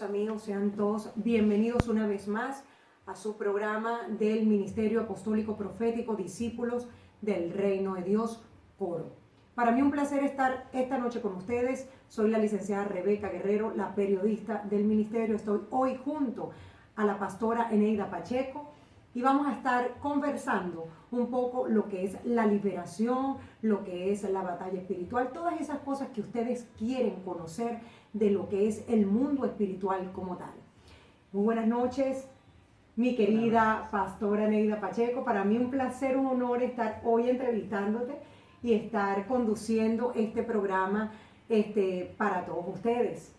amigos, sean todos bienvenidos una vez más a su programa del Ministerio Apostólico Profético Discípulos del Reino de Dios, Coro. Para mí un placer estar esta noche con ustedes. Soy la licenciada Rebeca Guerrero, la periodista del ministerio. Estoy hoy junto a la pastora Eneida Pacheco y vamos a estar conversando un poco lo que es la liberación, lo que es la batalla espiritual, todas esas cosas que ustedes quieren conocer de lo que es el mundo espiritual como tal. Muy buenas noches, mi querida pastora Eneida Pacheco. Para mí un placer, un honor estar hoy entrevistándote y estar conduciendo este programa para todos ustedes.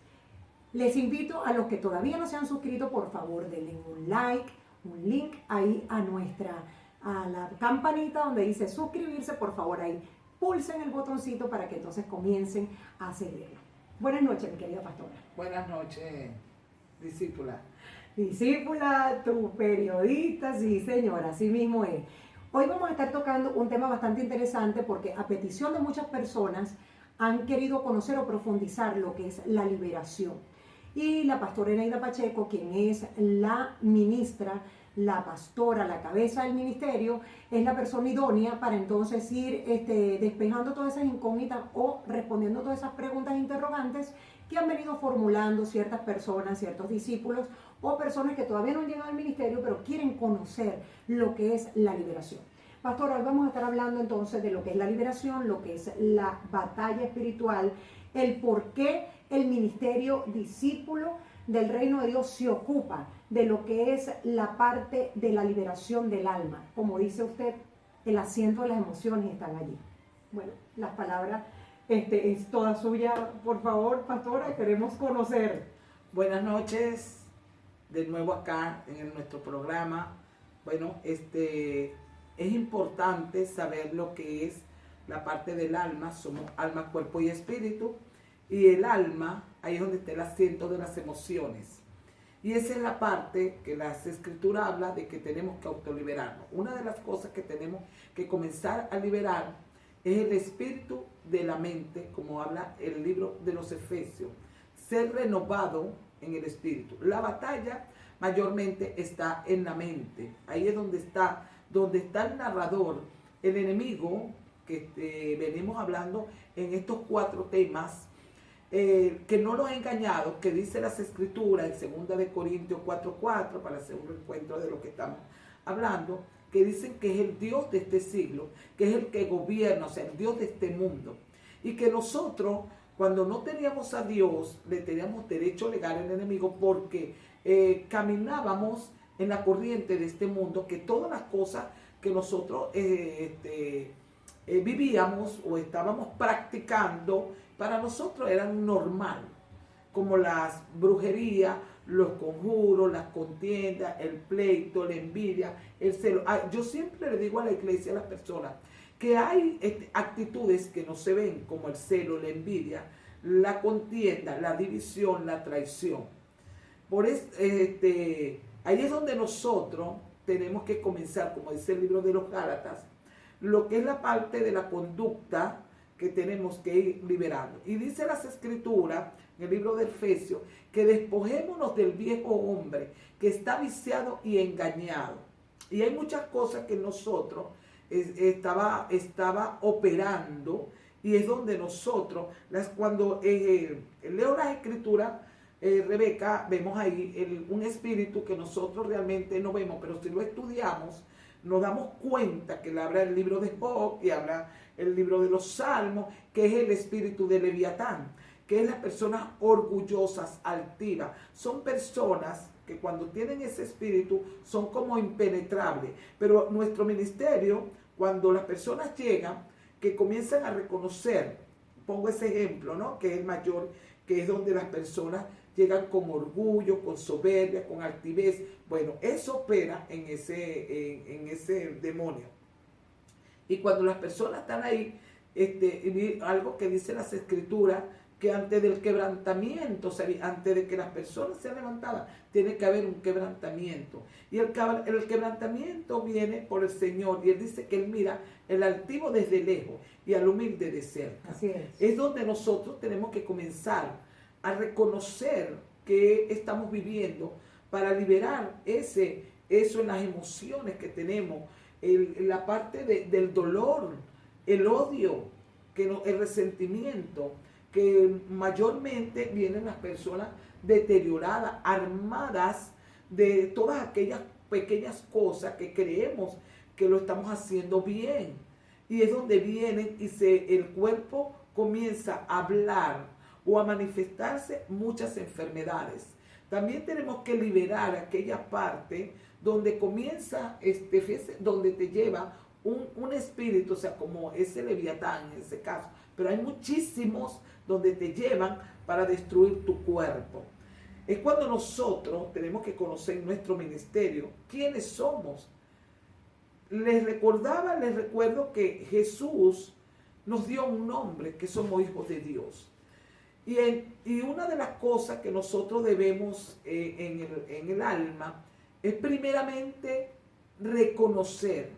Les invito a los que todavía no se han suscrito, por favor, denle un like, un link ahí a la campanita donde dice suscribirse. Por favor, ahí pulsen el botoncito para que entonces comiencen a seguirlo. Buenas noches, mi querida pastora. Buenas noches, discípula. Discípula, tu periodista, sí señora, así mismo es. Hoy vamos a estar tocando un tema bastante interesante porque a petición de muchas personas han querido conocer o profundizar lo que es la liberación. Y la pastora Eneida Pacheco, quien es la ministra, la pastora, la cabeza del ministerio, es la persona idónea para entonces ir despejando todas esas incógnitas o respondiendo todas esas preguntas e interrogantes que han venido formulando ciertas personas, ciertos discípulos o personas que todavía no han llegado al ministerio pero quieren conocer lo que es la liberación. Pastora, hoy vamos a estar hablando entonces de lo que es la liberación, lo que es la batalla espiritual, el por qué el ministerio discípulo del reino de Dios se ocupa de lo que es la parte de la liberación del alma. Como dice usted, el asiento de las emociones están allí. Bueno, las palabras es toda suya, por favor, pastora, queremos conocer. Buenas noches, de nuevo acá en nuestro programa. Bueno, es importante saber lo que es la parte del alma. Somos alma, cuerpo y espíritu. Y el alma, ahí es donde está el asiento de las emociones. Y esa es la parte que la Escritura habla de que tenemos que autoliberarnos. Una de las cosas que tenemos que comenzar a liberar es el espíritu de la mente, como habla el libro de los Efesios. Ser renovado en el espíritu. La batalla mayormente está en la mente. Ahí es donde está el narrador, el enemigo, que venimos hablando en estos 4 temas, que no los ha engañado, que dice las Escrituras en 2 de Corintios 4:4, para hacer un encuentro de lo que estamos hablando, que dicen que es el Dios de este siglo, que es el que gobierna, o sea, el Dios de este mundo. Y que nosotros, cuando no teníamos a Dios, le teníamos derecho legal al enemigo porque caminábamos en la corriente de este mundo, que todas las cosas que nosotros vivíamos o estábamos practicando, para nosotros eran normal, como las brujerías, los conjuros, las contiendas, el pleito, la envidia, el celo. Yo siempre le digo a la iglesia, a las personas, que hay actitudes que no se ven, como el celo, la envidia, la contienda, la división, la traición. Por eso, ahí es donde nosotros tenemos que comenzar, como dice el libro de los Gálatas, lo que es la parte de la conducta que tenemos que ir liberando. Y dice las Escrituras, en el libro de Efesios, que despojémonos del viejo hombre que está viciado y engañado. Y hay muchas cosas que nosotros estaba operando, y es donde nosotros, cuando leo las Escrituras, Rebeca, vemos ahí un espíritu que nosotros realmente no vemos, pero si lo estudiamos, nos damos cuenta que le habla el libro de Job y habla el libro de los Salmos, que es el espíritu de Leviatán, que es las personas orgullosas, altivas. Son personas que cuando tienen ese espíritu son como impenetrables. Pero nuestro ministerio, cuando las personas llegan, que comienzan a reconocer, pongo ese ejemplo, ¿no?, que es el mayor, que es donde las personas llegan con orgullo, con soberbia, con altivez. Bueno, eso opera en ese demonio. Y cuando las personas están ahí, algo que dice las Escrituras, que antes del quebrantamiento, o sea, antes de que las personas sean levantadas, tiene que haber un quebrantamiento. Y el quebrantamiento viene por el Señor. Y Él dice que Él mira el altivo desde lejos y al humilde de cerca. Así es. Es donde nosotros tenemos que comenzar a reconocer que estamos viviendo para liberar eso en las emociones que tenemos, la parte del dolor, el odio, el resentimiento, que mayormente vienen las personas deterioradas, armadas de todas aquellas pequeñas cosas que creemos que lo estamos haciendo bien. Y es donde vienen y el cuerpo comienza a hablar o a manifestarse muchas enfermedades. También tenemos que liberar aquella parte donde comienza, donde te lleva un espíritu, o sea, como ese Leviatán en ese caso. Pero hay muchísimos donde te llevan para destruir tu cuerpo. Es cuando nosotros tenemos que conocer nuestro ministerio, quiénes somos. Les recuerdo que Jesús nos dio un nombre, que somos hijos de Dios. Y una de las cosas que nosotros debemos en el alma es primeramente reconocer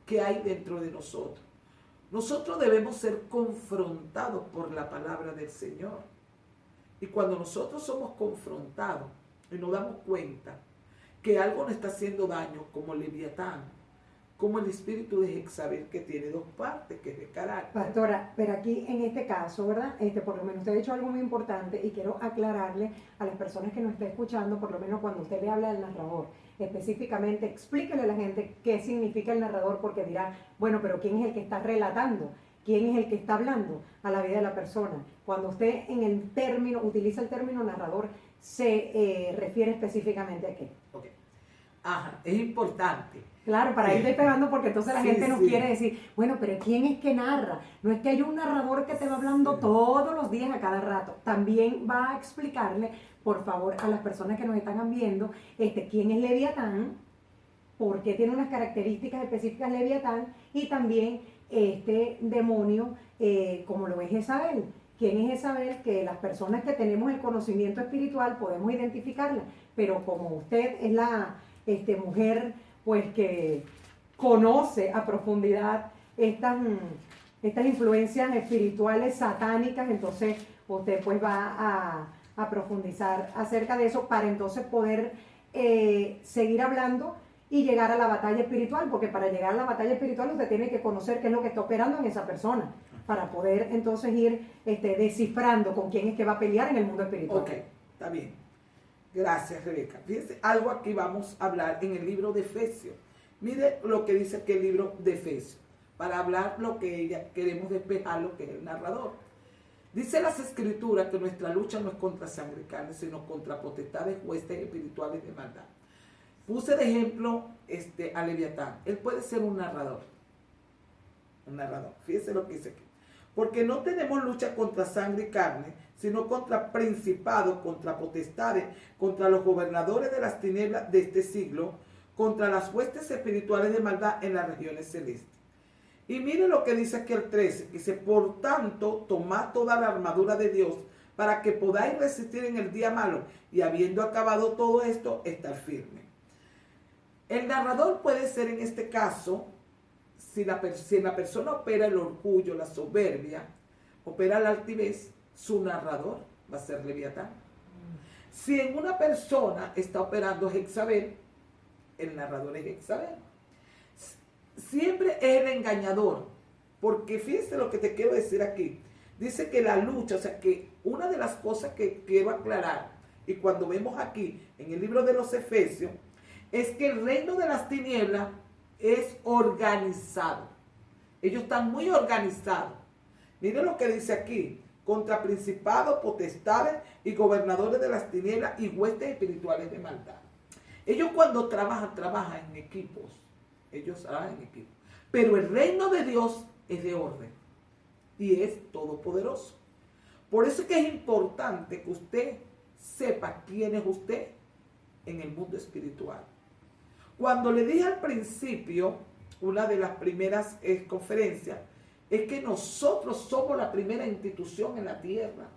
qué hay dentro de nosotros. Nosotros debemos ser confrontados por la palabra del Señor. Y cuando nosotros somos confrontados y nos damos cuenta que algo nos está haciendo daño, como Leviatán, como el espíritu de Jezabel, que tiene dos partes, que es de carácter. Pastora, pero aquí en este caso, ¿verdad? Por lo menos usted ha dicho algo muy importante y quiero aclararle a las personas que nos estén escuchando, por lo menos cuando usted le habla del narrador, específicamente explíquele a la gente qué significa el narrador, porque dirá, bueno, pero ¿quién es el que está relatando? ¿Quién es el que está hablando a la vida de la persona? Cuando usted utiliza el término narrador, se refiere específicamente a qué. Okay. Ajá, es importante. Claro, para ir despegando, porque entonces la gente nos quiere decir, bueno, pero ¿quién es que narra? No es que hay un narrador que te va hablando todos los días a cada rato. También va a explicarle, por favor, a las personas que nos están viendo, quién es Leviatán, por qué tiene unas características específicas Leviatán, y también este demonio, como lo es Jezabel. ¿Quién es Jezabel? Que las personas que tenemos el conocimiento espiritual podemos identificarla, pero como usted es la mujer pues que conoce a profundidad estas influencias espirituales satánicas, entonces usted pues va a profundizar acerca de eso para entonces poder seguir hablando y llegar a la batalla espiritual, porque para llegar a la batalla espiritual usted tiene que conocer qué es lo que está operando en esa persona, para poder entonces ir descifrando con quién es que va a pelear en el mundo espiritual. Ok, está bien. Gracias, Rebeca. Fíjense, algo aquí vamos a hablar en el libro de Efesios. Mire lo que dice aquí el libro de Efesios, para hablar lo que queremos despejar, lo que es el narrador. Dice las Escrituras que nuestra lucha no es contra sangre y carne, sino contra potestades, huestes espirituales de maldad. Puse de ejemplo a Leviatán. Él puede ser un narrador. Un narrador. Fíjense lo que dice aquí. Porque no tenemos lucha contra sangre y carne, sino contra principados, contra potestades, contra los gobernadores de las tinieblas de este siglo, contra las huestes espirituales de maldad en las regiones celestes. Y mire lo que dice aquí el 13, dice, por tanto, tomad toda la armadura de Dios, para que podáis resistir en el día malo, y habiendo acabado todo esto, estar firme. El narrador puede ser en este caso, si la persona opera el orgullo, la soberbia, opera la altivez, su narrador va a ser Leviatán. Si en una persona está operando Jezabel, el narrador es Jezabel. Siempre es el engañador, porque fíjense lo que te quiero decir aquí. Dice que la lucha, o sea que una de las cosas que quiero aclarar, y cuando vemos aquí en el libro de los Efesios, es que el reino de las tinieblas es organizado. Ellos están muy organizados. Miren lo que dice aquí. Contra principados, potestades y gobernadores de las tinieblas y huestes espirituales de maldad. Ellos cuando trabajan en equipos. Ellos trabajan en equipos. Pero el reino de Dios es de orden. Y es todopoderoso. Por eso es que es importante que usted sepa quién es usted en el mundo espiritual. Cuando le dije al principio, una de las primeras conferencias, es que nosotros somos la primera institución en la tierra.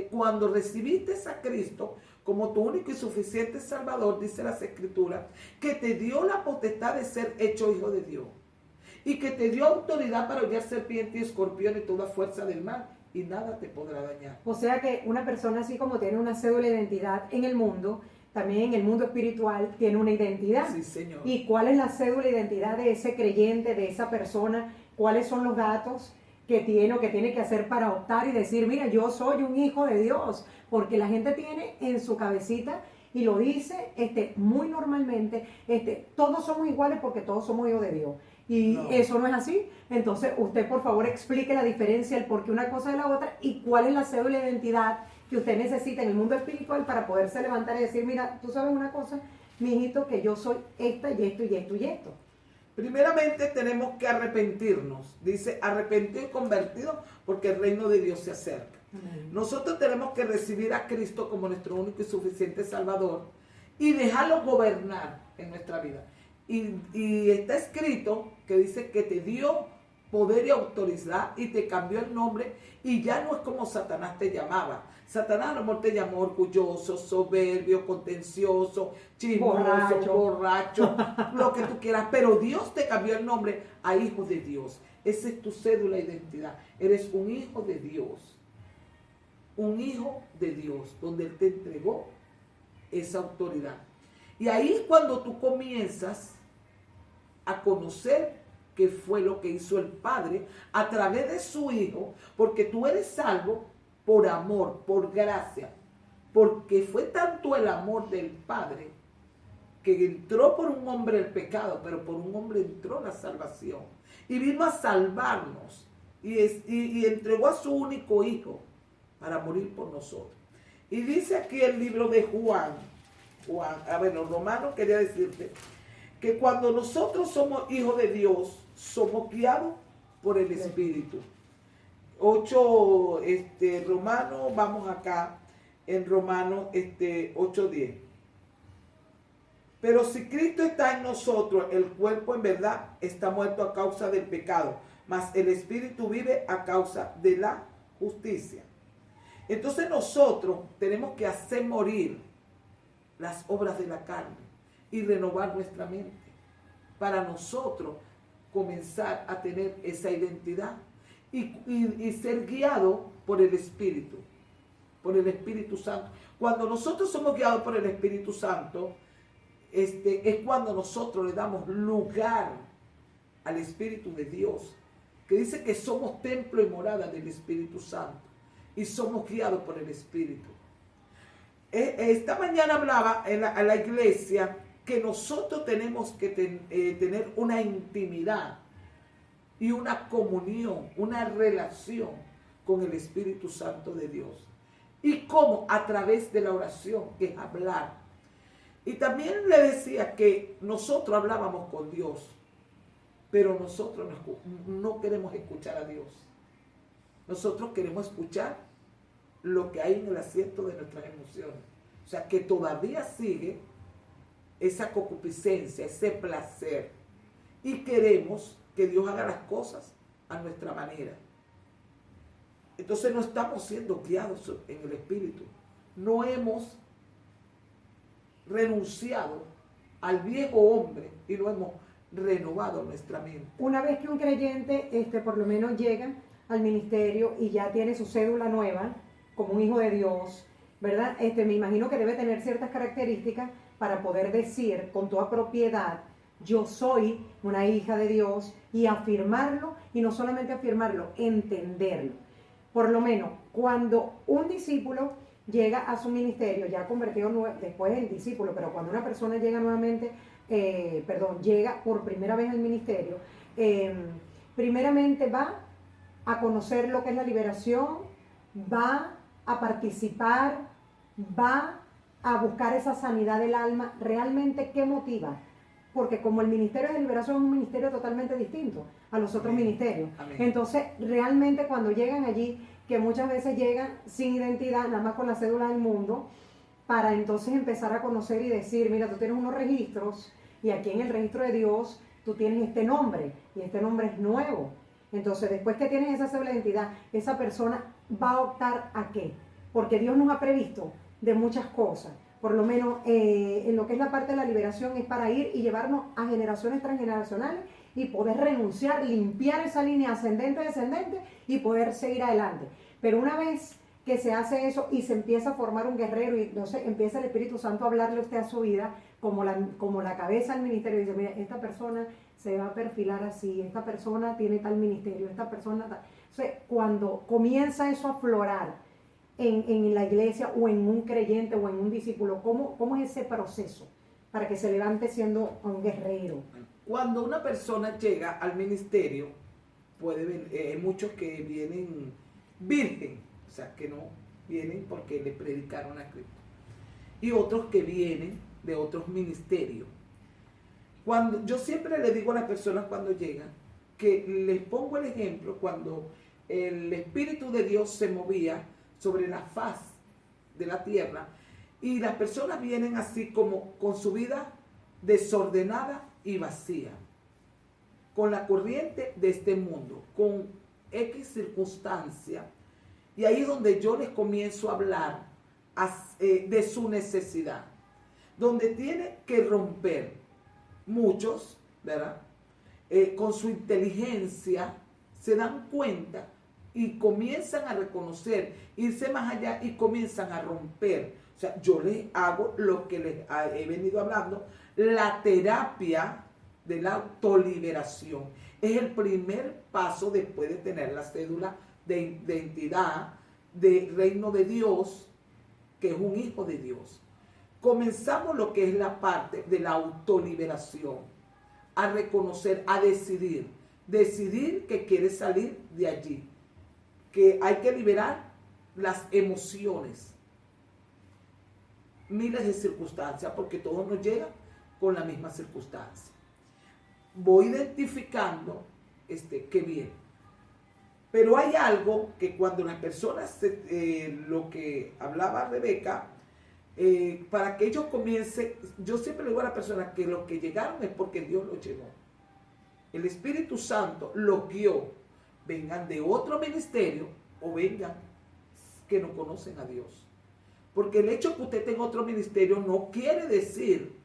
Cuando recibiste a Cristo como tu único y suficiente Salvador, dice las Escrituras, que te dio la potestad de ser hecho hijo de Dios y que te dio autoridad para hollar serpiente y escorpión y toda fuerza del mal y nada te podrá dañar. O sea que una persona así como tiene una cédula de identidad en el mundo, también en el mundo espiritual tiene una identidad. Sí, Señor. ¿Y cuál es la cédula de identidad de ese creyente, de esa persona? ¿Cuáles son los datos que tiene o que tiene que hacer para optar y decir, mira, yo soy un hijo de Dios? Porque la gente tiene en su cabecita, y lo dice muy normalmente, todos somos iguales porque todos somos hijos de Dios. Y No. eso no es así. Entonces, usted por favor explique la diferencia, el por qué una cosa de la otra y cuál es la cédula de identidad que usted necesita en el mundo espiritual para poderse levantar y decir, mira, tú sabes una cosa, mi hijito, que yo soy esta y esto y esto y esto. Primeramente tenemos que arrepentirnos. Dice, arrepentido y convertido porque el reino de Dios se acerca. Amén. Nosotros tenemos que recibir a Cristo como nuestro único y suficiente Salvador y dejarlo gobernar en nuestra vida. Y está escrito que dice que te dio poder y autoridad y te cambió el nombre y ya no es como Satanás te llamaba. Satanás a lo mejor te llamó orgulloso, soberbio, contencioso, chismoso, borracho, lo que tú quieras, pero Dios te cambió el nombre a hijo de Dios. Esa es tu cédula de identidad. Eres un hijo de Dios. Un hijo de Dios, donde Él te entregó esa autoridad. Y ahí cuando tú comienzas a conocer qué fue lo que hizo el Padre a través de su Hijo, porque tú eres salvo por amor, por gracia, porque fue tanto el amor del Padre que entró por un hombre el pecado, pero por un hombre entró la salvación. Y vino a salvarnos y entregó a su único Hijo para morir por nosotros. Y dice aquí el libro de Juan, Romano quería decirte que cuando nosotros somos hijos de Dios, somos guiados por el Espíritu. 8, Romano, vamos acá, en Romano 8:10. Pero si Cristo está en nosotros, el cuerpo en verdad está muerto a causa del pecado, mas el Espíritu vive a causa de la justicia. Entonces nosotros tenemos que hacer morir las obras de la carne y renovar nuestra mente para nosotros comenzar a tener esa identidad y ser guiados por el Espíritu Santo. Cuando nosotros somos guiados por el Espíritu Santo, es cuando nosotros le damos lugar al Espíritu de Dios, que dice que somos templo y morada del Espíritu Santo y somos guiados por el Espíritu. Esta mañana hablaba a la iglesia que nosotros tenemos que tener una intimidad y una comunión, una relación con el Espíritu Santo de Dios. ¿Y cómo? A través de la oración, que es hablar. Y también le decía que nosotros hablábamos con Dios, pero nosotros no queremos escuchar a Dios. Nosotros queremos escuchar lo que hay en el asiento de nuestras emociones. O sea, que todavía sigue esa concupiscencia, ese placer. Y queremos que Dios haga las cosas a nuestra manera. Entonces no estamos siendo guiados en el Espíritu. No hemos renunciado al viejo hombre y no hemos renovado nuestra mente. Una vez que un creyente, por lo menos llega al ministerio y ya tiene su cédula nueva, como un hijo de Dios, ¿verdad? Me imagino que debe tener ciertas características para poder decir con toda propiedad, yo soy una hija de Dios, y afirmarlo, y no solamente afirmarlo, entenderlo. Por lo menos, cuando un discípulo llega a su ministerio, ya convertido después en discípulo, pero cuando una persona llega nuevamente, llega por primera vez al ministerio, primeramente va a conocer lo que es la liberación, va a participar, va a buscar esa sanidad del alma. ¿Realmente qué motiva? Porque como el ministerio de liberación es un ministerio totalmente distinto a los otros ministerios. Amén. Entonces, realmente cuando llegan allí, que muchas veces llegan sin identidad, nada más con la cédula del mundo, para entonces empezar a conocer y decir, mira, tú tienes unos registros, y aquí en el registro de Dios tú tienes este nombre, y este nombre es nuevo. Entonces, después que tienes esa cédula de identidad, esa persona va a optar ¿a qué? Porque Dios nos ha previsto de muchas cosas. Por lo menos en lo que es la parte de la liberación es para ir y llevarnos a generaciones transgeneracionales y poder renunciar, limpiar esa línea ascendente-descendente y poder seguir adelante. Pero una vez que se hace eso y se empieza a formar un guerrero y no sé, empieza el Espíritu Santo a hablarle a usted a su vida como la cabeza del ministerio, y dice, mira, esta persona se va a perfilar así, esta persona tiene tal ministerio, esta persona tal. O sea, cuando comienza eso a aflorar en la iglesia o en un creyente o en un discípulo, ¿cómo es ese proceso para que se levante siendo un guerrero? Cuando una persona llega al ministerio, puede ver, hay muchos que vienen virgen, o sea, que no vienen porque le predicaron a Cristo, y otros que vienen de otros ministerios. Yo siempre le digo a las personas cuando llegan, que les pongo el ejemplo cuando el Espíritu de Dios se movía sobre la faz de la tierra y las personas vienen así como con su vida desordenada y vacía, con la corriente de este mundo, con X circunstancia, y ahí es donde yo les comienzo a hablar de su necesidad, donde tiene que romper. Muchos, ¿verdad? Con su inteligencia se dan cuenta y comienzan a reconocer, irse más allá y comienzan a romper. O sea, yo les hago lo que les he venido hablando, la terapia de la autoliberación. Es el primer paso después de tener la cédula de identidad del reino de Dios, que es un hijo de Dios. Comenzamos lo que es la parte de la autoliberación, a reconocer, a decidir que quiere salir de allí, que hay que liberar las emociones, miles de circunstancias, porque todos nos llegan con la misma circunstancia. Voy identificando qué viene. Pero hay algo que cuando las personas, lo que hablaba Rebeca, para que ellos comiencen, yo siempre le digo a las personas que los que llegaron es porque Dios los llevó. El Espíritu Santo los guió, vengan de otro ministerio o vengan que no conocen a Dios. Porque el hecho que usted tenga otro ministerio no quiere decir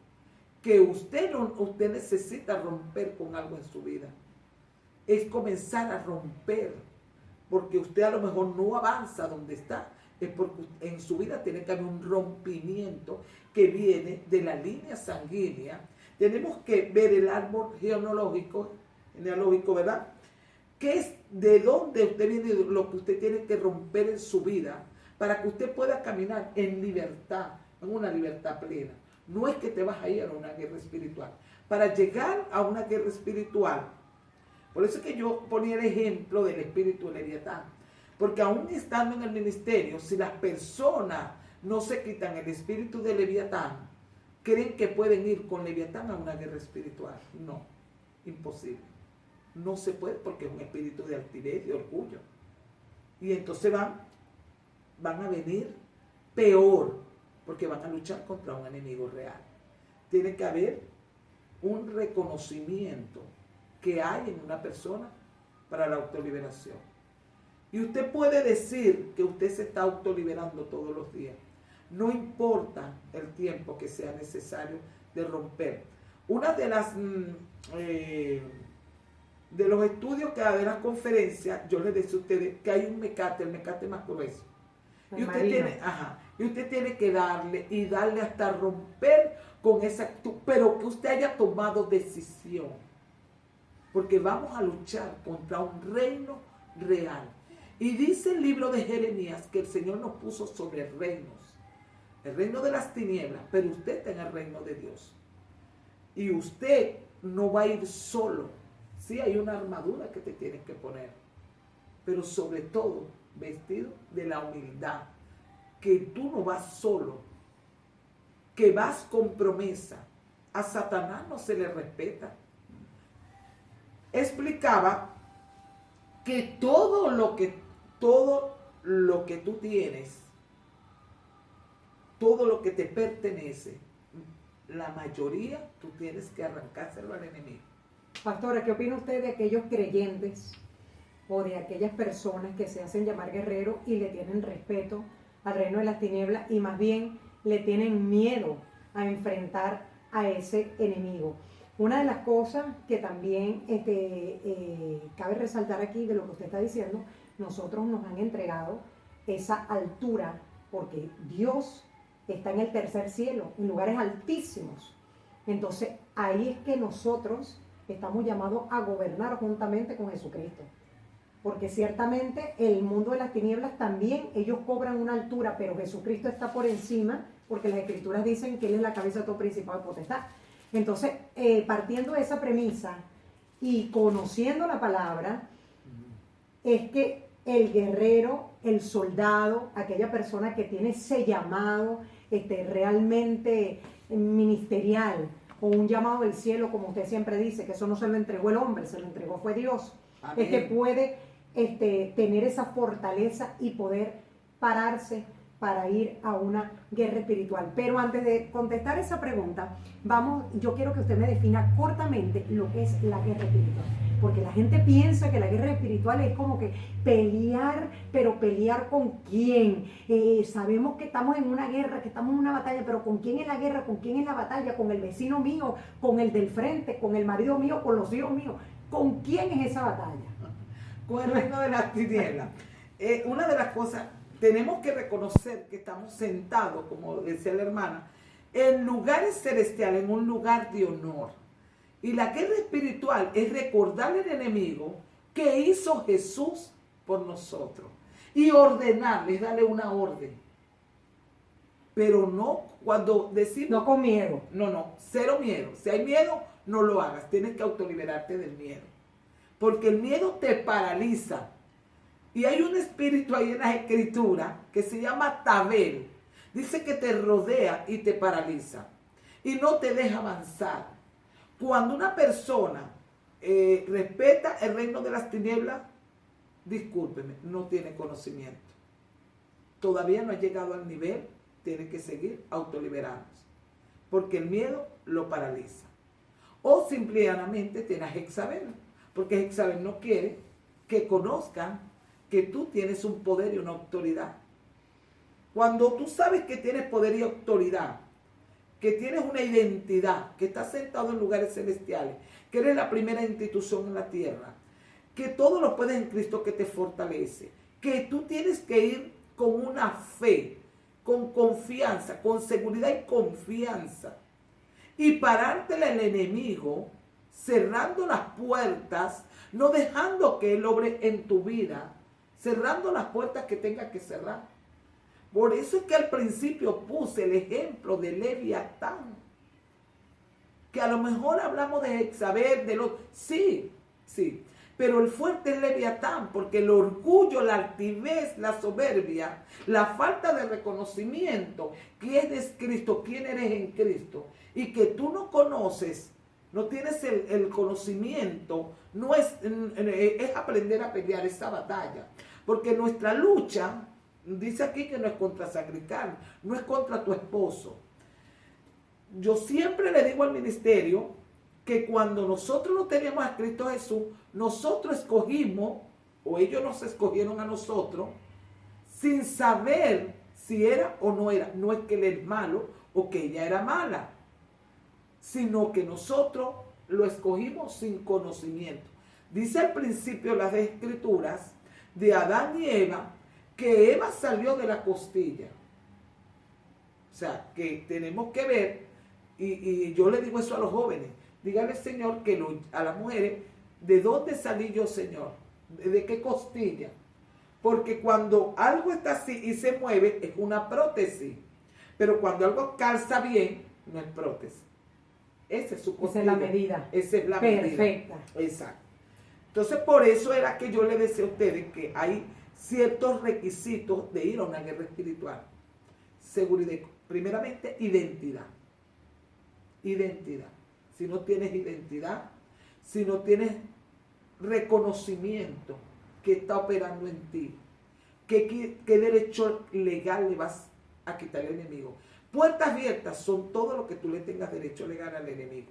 que usted necesita romper con algo en su vida. Es comenzar a romper, porque usted a lo mejor no avanza donde está. Es porque en su vida tiene que haber un rompimiento que viene de la línea sanguínea. Tenemos que ver el árbol genealógico, ¿verdad? ¿Qué es de dónde usted viene, lo que usted tiene que romper en su vida para que usted pueda caminar en libertad, en una libertad plena? No es que te vas a ir a una guerra espiritual. Para llegar a una guerra espiritual, por eso es que yo ponía el ejemplo del espíritu de Leviatán. Porque aún estando en el ministerio, si las personas no se quitan el espíritu de Leviatán, creen que pueden ir con Leviatán a una guerra espiritual. No, imposible. No se puede porque es un espíritu de altivez, de orgullo. Y entonces van a venir peor, porque van a luchar contra un enemigo real. Tiene que haber un reconocimiento que hay en una persona para la autoliberación. Y usted puede decir que usted se está autoliberando todos los días. No importa el tiempo que sea necesario de romper. Una de las de los estudios que de las conferencias, yo les decía a ustedes que hay un mecate, el mecate más grueso. Y usted tiene que darle hasta romper con esa actitud, pero que usted haya tomado decisión. Porque vamos a luchar contra un reino real. Y dice el libro de Jeremías que el Señor nos puso sobre reinos. El reino de las tinieblas, pero usted está en el reino de Dios. Y usted no va a ir solo. Sí, hay una armadura que te tienes que poner. Pero sobre todo, vestido de la humildad. Que tú no vas solo. Que vas con promesa. A Satanás no se le respeta. Explicaba que todo lo que tú tienes, todo lo que te pertenece, la mayoría tú tienes que arrancárselo al enemigo. Pastora, ¿qué opina usted de aquellos creyentes o de aquellas personas que se hacen llamar guerreros y le tienen respeto al reino de las tinieblas y más bien le tienen miedo a enfrentar a ese enemigo? Una de las cosas que también cabe resaltar aquí de lo que usted está diciendo, nosotros nos han entregado esa altura, porque Dios está en el tercer cielo, en lugares altísimos. Entonces, ahí es que nosotros estamos llamados a gobernar juntamente con Jesucristo. Porque ciertamente el mundo de las tinieblas también, ellos cobran una altura, pero Jesucristo está por encima, porque las Escrituras dicen que Él es la cabeza de todo principado y potestad. Entonces, partiendo de esa premisa y conociendo la palabra, es que el guerrero, el soldado, aquella persona que tiene ese llamado realmente ministerial, o un llamado del cielo, como usted siempre dice, que eso no se lo entregó el hombre, se lo entregó fue Dios. Amén. Es que puede tener esa fortaleza y poder pararse para ir a una guerra espiritual. Pero antes de contestar esa pregunta, yo quiero que usted me defina cortamente lo que es la guerra espiritual. Porque la gente piensa que la guerra espiritual es como que pelear, pero pelear ¿con quién? Sabemos que estamos en una guerra, que estamos en una batalla, pero ¿con quién es la guerra? ¿Con quién es la batalla? ¿Con el vecino mío? ¿Con el del frente? ¿Con el marido mío? ¿Con los hijos míos? ¿Con quién es esa batalla? Con el reino de las tinieblas. Una de las cosas, tenemos que reconocer que estamos sentados, como decía la hermana, en lugares celestiales, en un lugar de honor. Y la guerra espiritual es recordarle al enemigo que hizo Jesús por nosotros y ordenarle, darle una orden. Pero no cuando decimos... No con miedo. No, cero miedo. Si hay miedo, no lo hagas. Tienes que autoliberarte del miedo. Porque el miedo te paraliza. Y hay un espíritu ahí en las Escrituras que se llama Tabel. Dice que te rodea y te paraliza. Y no te deja avanzar. Cuando una persona respeta el reino de las tinieblas, discúlpeme, no tiene conocimiento. Todavía no ha llegado al nivel, tiene que seguir autoliberándose. Porque el miedo lo paraliza. O simplemente tiene a Jezabel. Porque Jezabel no quiere que conozcan que tú tienes un poder y una autoridad. Cuando tú sabes que tienes poder y autoridad, que tienes una identidad, que estás sentado en lugares celestiales, que eres la primera institución en la tierra, que todo lo puedes en Cristo que te fortalece, que tú tienes que ir con una fe, con confianza, con seguridad y confianza, y parártele al enemigo, cerrando las puertas, no dejando que él obre en tu vida, cerrando las puertas que tenga que cerrar. Por eso es que al principio puse el ejemplo de Leviatán, que a lo mejor hablamos de Jezabel, de los... Sí, pero el fuerte es Leviatán, porque el orgullo, la altivez, la soberbia, la falta de reconocimiento, quién es Cristo, quién eres en Cristo, y que tú no conoces, no tienes el conocimiento, no es aprender a pelear esa batalla, porque nuestra lucha, dice aquí que no es contra sangre y carne, no es contra tu esposo. Yo siempre le digo al ministerio que cuando nosotros no teníamos a Cristo Jesús, nosotros escogimos, o ellos nos escogieron a nosotros, sin saber si era o no era. No es que él es malo o que ella era mala, sino que nosotros lo escogimos sin conocimiento. Dice al principio las Escrituras de Adán y Eva, que Eva salió de la costilla. O sea, que tenemos que ver, y yo le digo eso a los jóvenes, dígale, Señor, que a las mujeres, ¿de dónde salí yo, Señor? ¿De qué costilla? Porque cuando algo está así y se mueve, es una prótesis. Pero cuando algo calza bien, no es prótesis. Esa es su costilla. Esa es la medida. Esa es la perfecta. Medida. Exacto. Entonces, por eso era que yo le decía a ustedes que hay ciertos requisitos de ir a una guerra espiritual. Seguridad. Primeramente, identidad. Identidad. Si no tienes identidad, si no tienes reconocimiento que está operando en ti, ¿qué derecho legal le vas a quitar al enemigo? Puertas abiertas son todo lo que tú le tengas derecho legal al enemigo.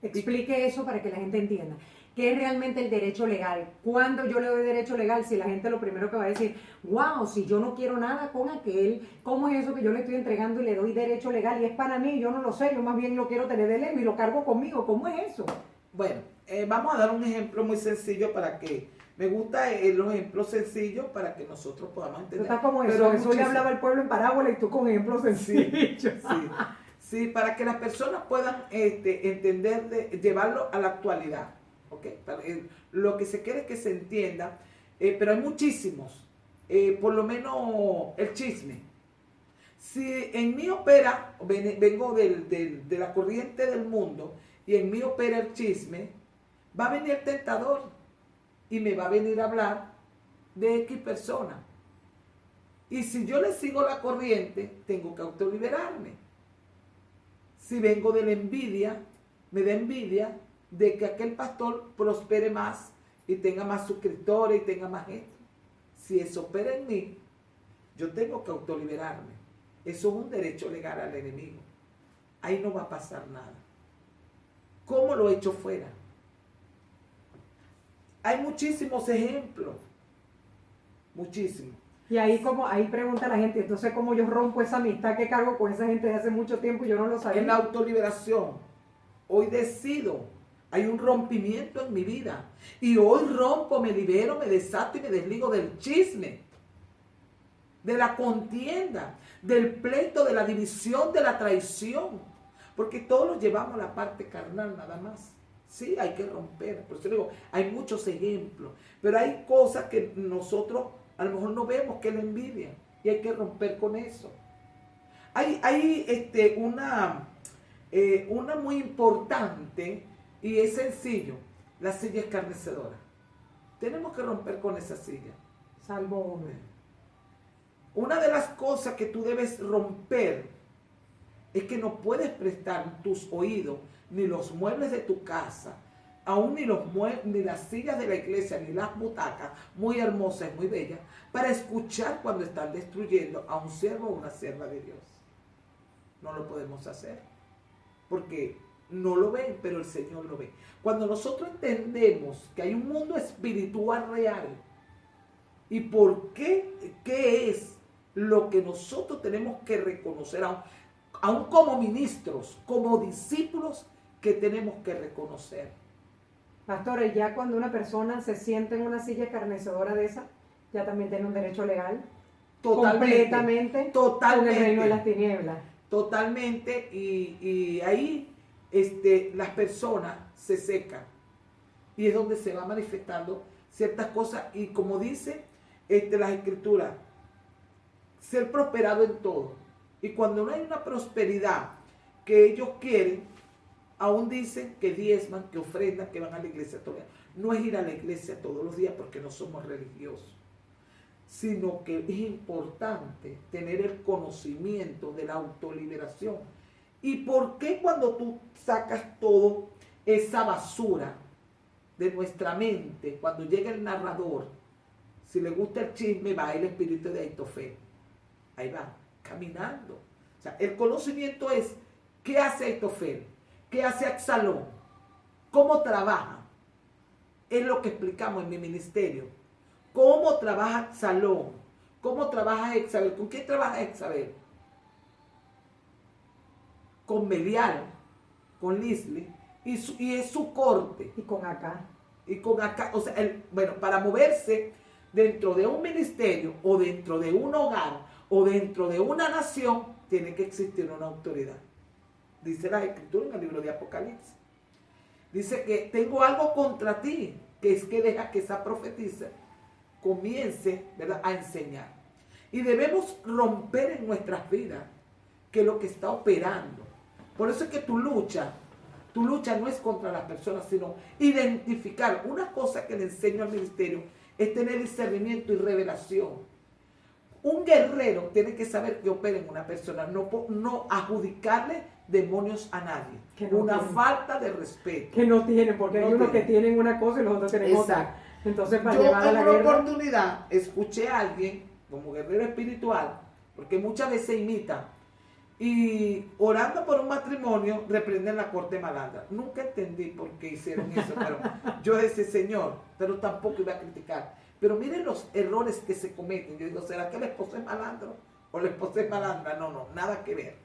Explique eso para que la gente entienda. ¿Qué es realmente el derecho legal? ¿Cuándo yo le doy derecho legal? Si la gente lo primero que va a decir, wow, si yo no quiero nada con aquel, ¿cómo es eso que yo le estoy entregando y le doy derecho legal? Y es para mí, yo no lo sé, yo más bien lo quiero tener de lejos y lo cargo conmigo. ¿Cómo es eso? Bueno, Vamos a dar un ejemplo muy sencillo para que, me gusta los ejemplos sencillos para que nosotros podamos entender. Tú estás como eso, Pero Jesús le hablaba al pueblo en parábola y tú con ejemplos sencillos. Sí, para que las personas puedan entender, llevarlo a la actualidad. ¿Okay? Lo que se quiere es que se entienda, pero hay muchísimos, por lo menos el chisme. Si en mí opera, vengo de la corriente del mundo y en mí opera el chisme, va a venir el tentador y me va a venir a hablar de X persona. Y si yo le sigo la corriente, tengo que autoliberarme. Si vengo de la envidia, me da envidia de que aquel pastor prospere más y tenga más suscriptores y tenga más gente. Si eso opera en mí, yo tengo que autoliberarme. Eso es un derecho legal al enemigo. Ahí no va a pasar nada. ¿Cómo lo he hecho fuera? Hay muchísimos ejemplos. Muchísimos. Y ahí pregunta la gente, entonces ¿cómo yo rompo esa amistad que cargo con esa gente de hace mucho tiempo y yo no lo sabía? En la autoliberación, hoy decido, hay un rompimiento en mi vida. Y hoy rompo, me libero, me desato y me desligo del chisme, de la contienda, del pleito, de la división, de la traición. Porque todos lo llevamos a la parte carnal nada más. Sí, hay que romper. Por eso digo, hay muchos ejemplos. Pero hay cosas que nosotros a lo mejor no vemos, que la envidia. Y hay que romper con eso. Hay una muy importante y es sencillo. La silla escarnecedora. Tenemos que romper con esa silla. Salvo uno. Una de las cosas que tú debes romper es que no puedes prestar tus oídos, ni los muebles de tu casa, aún ni las sillas de la iglesia, ni las butacas, muy hermosas y muy bellas, para escuchar cuando están destruyendo a un siervo o una sierva de Dios. No lo podemos hacer, porque no lo ven, pero el Señor lo ve. Cuando nosotros entendemos que hay un mundo espiritual real, y por qué es lo que nosotros tenemos que reconocer, aún como ministros, como discípulos, que tenemos que reconocer. Pastores, ya cuando una persona se siente en una silla escarnecedora de esa, ya también tiene un derecho legal. Completamente. Con el reino de las tinieblas. Totalmente, y ahí las personas se secan. Y es donde se va manifestando ciertas cosas. Y como dice las escrituras, ser prosperado en todo. Y cuando no hay una prosperidad que ellos quieren, aún dicen que diezman, que ofrendan, que van a la iglesia todos los días. No es ir a la iglesia todos los días porque no somos religiosos, sino que es importante tener el conocimiento de la autoliberación. ¿Y por qué cuando tú sacas toda esa basura de nuestra mente, cuando llega el narrador, si le gusta el chisme, va el espíritu de Aitofel? Ahí va, caminando. O sea, el conocimiento es, ¿qué hace Aitofel? ¿Qué hace Absalón? ¿Cómo trabaja? Es lo que explicamos en mi ministerio. ¿Cómo trabaja Absalón? ¿Cómo trabaja Jezabel? ¿Con quién trabaja Jezabel? Con Belial, con Lisli, y es su corte. Y con Acá. O sea, para moverse dentro de un ministerio, o dentro de un hogar, o dentro de una nación, tiene que existir una autoridad. Dice la escritura en el libro de Apocalipsis. Dice que tengo algo contra ti, que es que deja que esa profetisa comience, ¿verdad?, a enseñar. Y debemos romper en nuestras vidas que es lo que está operando. Por eso es que tu lucha no es contra las personas, sino identificar. Una cosa que le enseño al ministerio es tener discernimiento y revelación. Un guerrero tiene que saber que opera en una persona, no adjudicarle demonios a nadie. Una falta de respeto. Que no tienen, porque hay unos que tienen una cosa y los otros tienen otra. Entonces, para llevar a la guerra. Yo en una guerra, oportunidad escuché a alguien como guerrero espiritual, porque muchas veces imita, y orando por un matrimonio reprenden la corte malandra. Nunca entendí por qué hicieron eso, pero yo decía, Señor, pero tampoco iba a criticar. Pero miren los errores que se cometen. Yo digo, ¿será que el esposo es malandro o la esposa es malandra? No, nada que ver.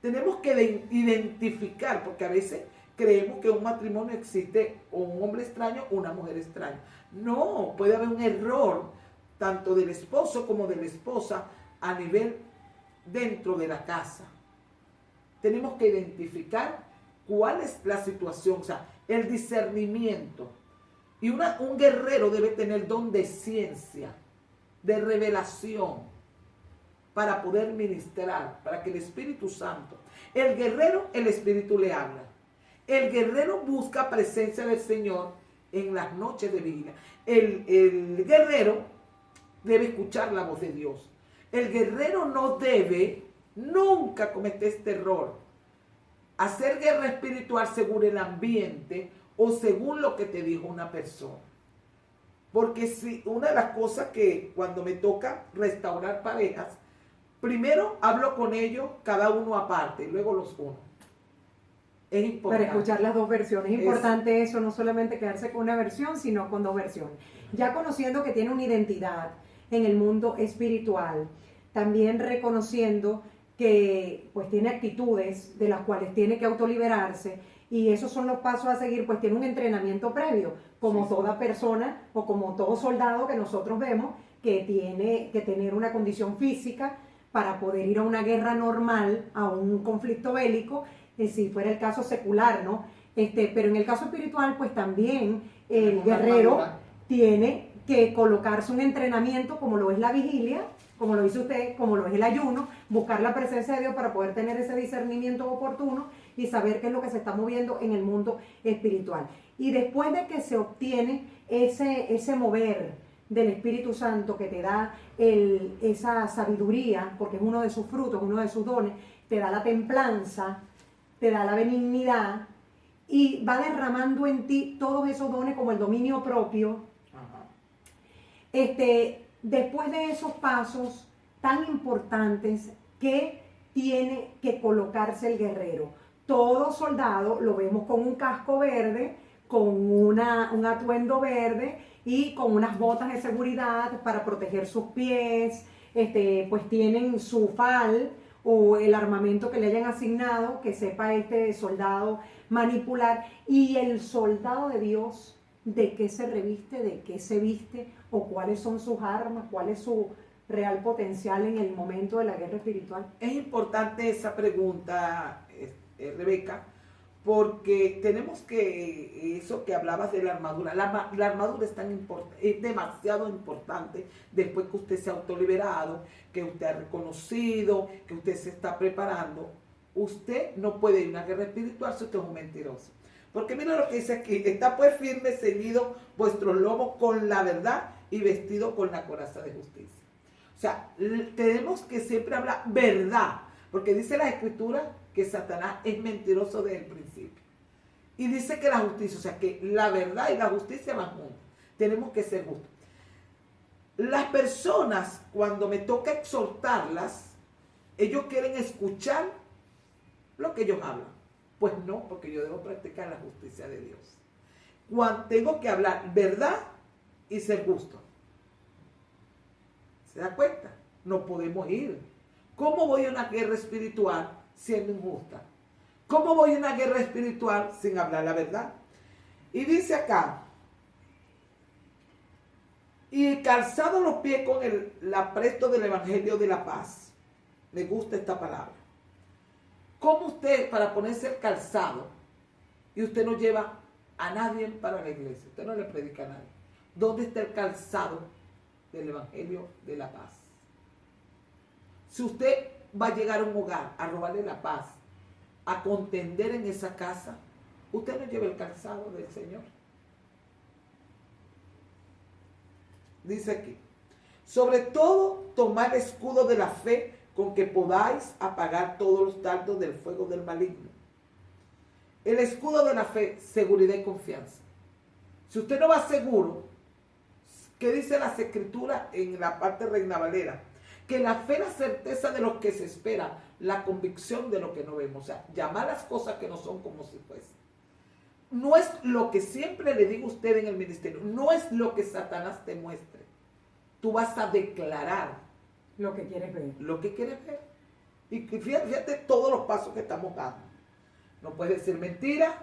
Tenemos que identificar, porque a veces creemos que un matrimonio existe o un hombre extraño o una mujer extraña. No, puede haber un error tanto del esposo como de la esposa a nivel dentro de la casa. Tenemos que identificar cuál es la situación, o sea, el discernimiento. Y un guerrero debe tener don de ciencia, de revelación, para poder ministrar, para que el Espíritu Santo, el guerrero, el Espíritu le habla. El guerrero busca presencia del Señor en las noches de vigilia. El guerrero debe escuchar la voz de Dios. El guerrero no debe nunca cometer este error. Hacer guerra espiritual según el ambiente o según lo que te dijo una persona. Porque si una de las cosas que cuando me toca restaurar parejas, primero hablo con ellos cada uno aparte, y luego los uno. Es importante. Para escuchar las dos versiones. Es importante eso, no solamente quedarse con una versión, sino con dos versiones. Ya conociendo que tiene una identidad en el mundo espiritual, también reconociendo que pues tiene actitudes de las cuales tiene que autoliberarse, y esos son los pasos a seguir, pues tiene un entrenamiento previo, como toda persona o como todo soldado que nosotros vemos, que tiene que tener una condición física para poder ir a una guerra normal, a un conflicto bélico, si fuera el caso secular, ¿no? Pero en el caso espiritual, pues también el guerrero tiene que colocarse un entrenamiento como lo es la vigilia, como lo dice usted, como lo es el ayuno, buscar la presencia de Dios para poder tener ese discernimiento oportuno y saber qué es lo que se está moviendo en el mundo espiritual. Y después de que se obtiene ese mover del Espíritu Santo que te da esa sabiduría, porque es uno de sus frutos, uno de sus dones, te da la templanza, te da la benignidad y va derramando en ti todos esos dones como el dominio propio. Después de esos pasos tan importantes que tiene que colocarse el guerrero. Todo soldado lo vemos con un casco verde, con un atuendo verde y con unas botas de seguridad para proteger sus pies, pues tienen su fal o el armamento que le hayan asignado, que sepa este soldado manipular. Y el soldado de Dios, ¿de qué se reviste? ¿De qué se viste? ¿O cuáles son sus armas? ¿Cuál es su real potencial en el momento de la guerra espiritual? Es importante esa pregunta, Rebeca, porque tenemos que, eso que hablabas de la armadura, la armadura es demasiado importante después que usted se ha autoliberado, que usted ha reconocido, que usted se está preparando. Usted no puede ir a una guerra espiritual si usted es un mentiroso. Porque mira lo que dice aquí: está pues firme, ceñido vuestros lomos con la verdad y vestido con la coraza de justicia. O sea, tenemos que siempre hablar verdad, porque dice la Escritura que Satanás es mentiroso desde el principio. Y dice que la justicia, o sea, que la verdad y la justicia van juntas. Tenemos que ser justos. Las personas, cuando me toca exhortarlas, ellos quieren escuchar lo que ellos hablan. Pues no, porque yo debo practicar la justicia de Dios. Cuando tengo que hablar verdad y ser justo. ¿Se da cuenta? No podemos ir. ¿Cómo voy a una guerra espiritual siendo injusta? ¿Cómo voy a una guerra espiritual sin hablar la verdad? Y dice acá: y calzado los pies con el apresto del Evangelio de la paz. Me gusta esta palabra. ¿Cómo usted, para ponerse el calzado, y usted no lleva a nadie para la iglesia? Usted no le predica a nadie. ¿Dónde está el calzado del Evangelio de la paz? Si usted va a llegar a un hogar a robarle la paz, a contender en esa casa, usted no lleva el calzado del Señor. Dice aquí: sobre todo, tomad el escudo de la fe, con que podáis apagar todos los dardos del fuego del maligno. El escudo de la fe, seguridad y confianza. Si usted no va seguro, ¿qué dice las Escrituras en la parte Reina Valera? Que la fe es la certeza de lo que se espera, la convicción de lo que no vemos. O sea, llamar las cosas que no son como si fuesen. No es lo que siempre le digo a usted en el ministerio, no es lo que Satanás te muestre. Tú vas a declarar lo que quieres ver. Lo que quieres ver. Y fíjate todos los pasos que estamos dando. No puedes decir mentira,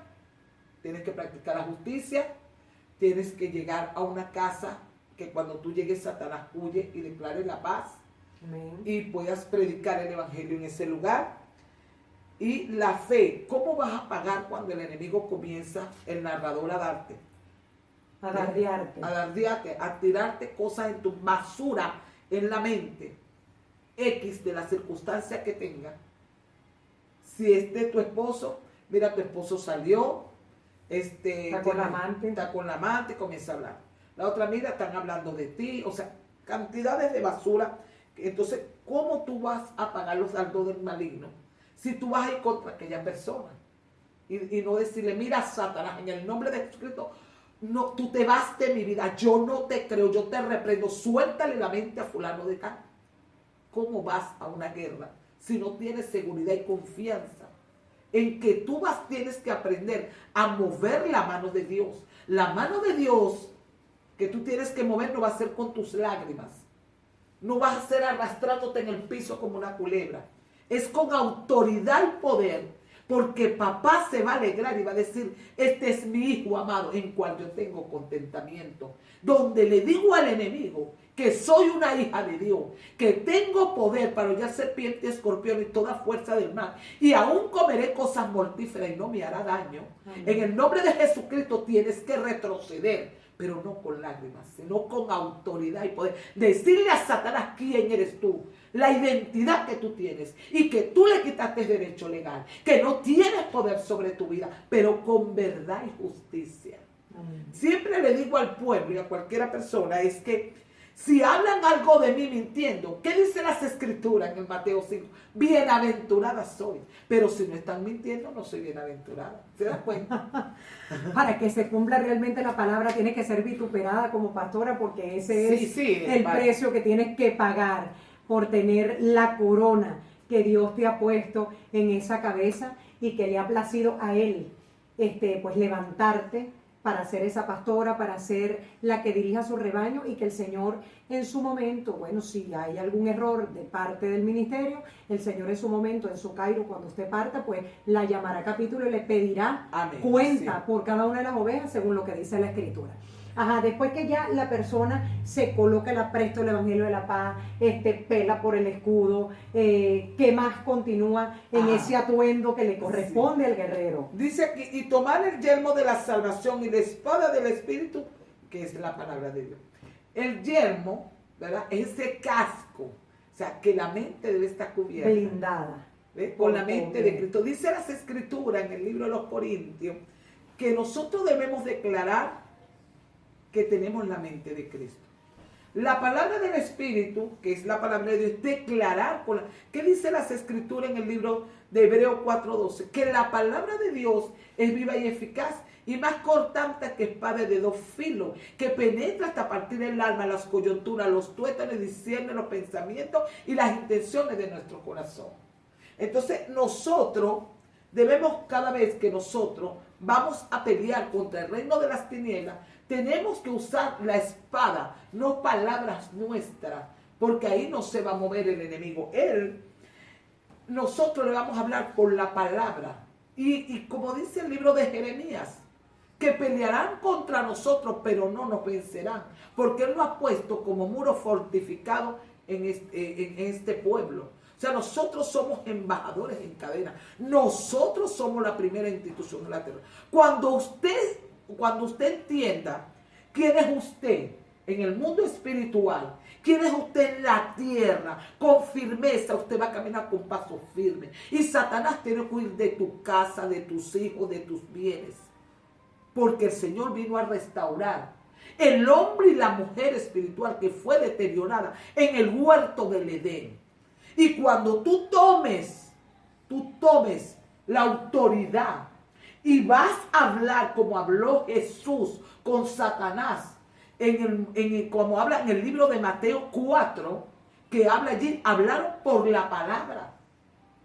tienes que practicar la justicia, tienes que llegar a una casa que cuando tú llegues Satanás huye y declare la paz. Amén. Y puedas predicar el evangelio en ese lugar. Y la fe, ¿cómo vas a pagar cuando el enemigo comienza, el narrador, a darte? A dardearte. A dardearte, a tirarte cosas en tu basura, en la mente, X de la circunstancia que tenga. Si es de tu esposo, mira, tu esposo salió, Está con la amante. Está con la amante, comienza a hablar. La otra, mira, están hablando de ti, o sea, cantidades de basura. Entonces, ¿cómo tú vas a pagar los saldos del maligno si tú vas a ir contra aquella persona? Y no decirle, mira, Satanás, en el nombre de Jesucristo, no, tú te vas de mi vida, yo no te creo, yo te reprendo, suéltale la mente a fulano de acá. ¿Cómo vas a una guerra si no tienes seguridad y confianza en que tú tienes que aprender a mover la mano de Dios? La mano de Dios que tú tienes que mover no va a ser con tus lágrimas, no vas a ser arrastrándote en el piso como una culebra, es con autoridad y poder, porque papá se va a alegrar y va a decir, este es mi hijo amado en cual yo tengo contentamiento, donde le digo al enemigo que soy una hija de Dios, que tengo poder para hollar serpiente, escorpión y toda fuerza del mal, y aún comeré cosas mortíferas y no me hará daño. Amén. En el nombre de Jesucristo tienes que retroceder, pero no con lágrimas, sino con autoridad y poder. Decirle a Satanás quién eres tú, la identidad que tú tienes y que tú le quitaste derecho legal, que no tienes poder sobre tu vida, pero con verdad y justicia. Amén. Siempre le digo al pueblo y a cualquier persona es que si hablan algo de mí mintiendo, ¿qué dicen las escrituras en el Mateo 5? Bienaventurada soy. Pero si no están mintiendo, no soy bienaventurada. ¿Se dan cuenta? Para que se cumpla realmente la palabra, tiene que ser vituperada como pastora, porque ese es el precio que tienes que pagar por tener la corona que Dios te ha puesto en esa cabeza y que le ha placido a Él, pues levantarte para ser esa pastora, para ser la que dirija su rebaño, y que el Señor en su momento, bueno, si hay algún error de parte del ministerio, el Señor en su momento, en su Cairo, cuando usted parta, pues la llamará a capítulo y le pedirá Amén, cuenta por cada una de las ovejas según lo que dice la Escritura. Ajá, después que ya la persona se coloca el apresto del Evangelio de la Paz, pela por el escudo, ¿qué más continúa en ese atuendo que le corresponde al guerrero? Dice aquí, y tomar el yelmo de la salvación y la espada del Espíritu, que es la palabra de Dios. El yelmo, ¿verdad? Es ese casco, o sea, que la mente debe estar cubierta. Blindada. Con la mente de Cristo. Dice las Escrituras en el libro de los Corintios, que nosotros debemos declarar que tenemos la mente de Cristo. La palabra del Espíritu, que es la palabra de Dios, declarar. ¿Qué dice las Escrituras en el libro de Hebreos 4:12? Que la palabra de Dios es viva y eficaz y más cortante que espada de dos filos, que penetra hasta partir el alma, las coyunturas, los tuétanos, y discierne los pensamientos y las intenciones de nuestro corazón. Entonces nosotros debemos, cada vez que nosotros vamos a pelear contra el reino de las tinieblas, tenemos que usar la espada, no palabras nuestras, porque ahí no se va a mover el enemigo. Nosotros le vamos a hablar por la palabra. Y como dice el libro de Jeremías, que pelearán contra nosotros, pero no nos vencerán, porque Él nos ha puesto como muro fortificado en este pueblo. O sea, nosotros somos embajadores en cadena. Nosotros somos la primera institución de la tierra. Cuando usted entienda quién es usted en el mundo espiritual, quién es usted en la tierra, con firmeza usted va a caminar con paso firme. Y Satanás tiene que huir de tu casa, de tus hijos, de tus bienes. Porque el Señor vino a restaurar el hombre y la mujer espiritual que fue deteriorada en el huerto del Edén. Y cuando tú tomes la autoridad y vas a hablar como habló Jesús con Satanás, como habla en el libro de Mateo 4, que habla allí, hablaron por la palabra.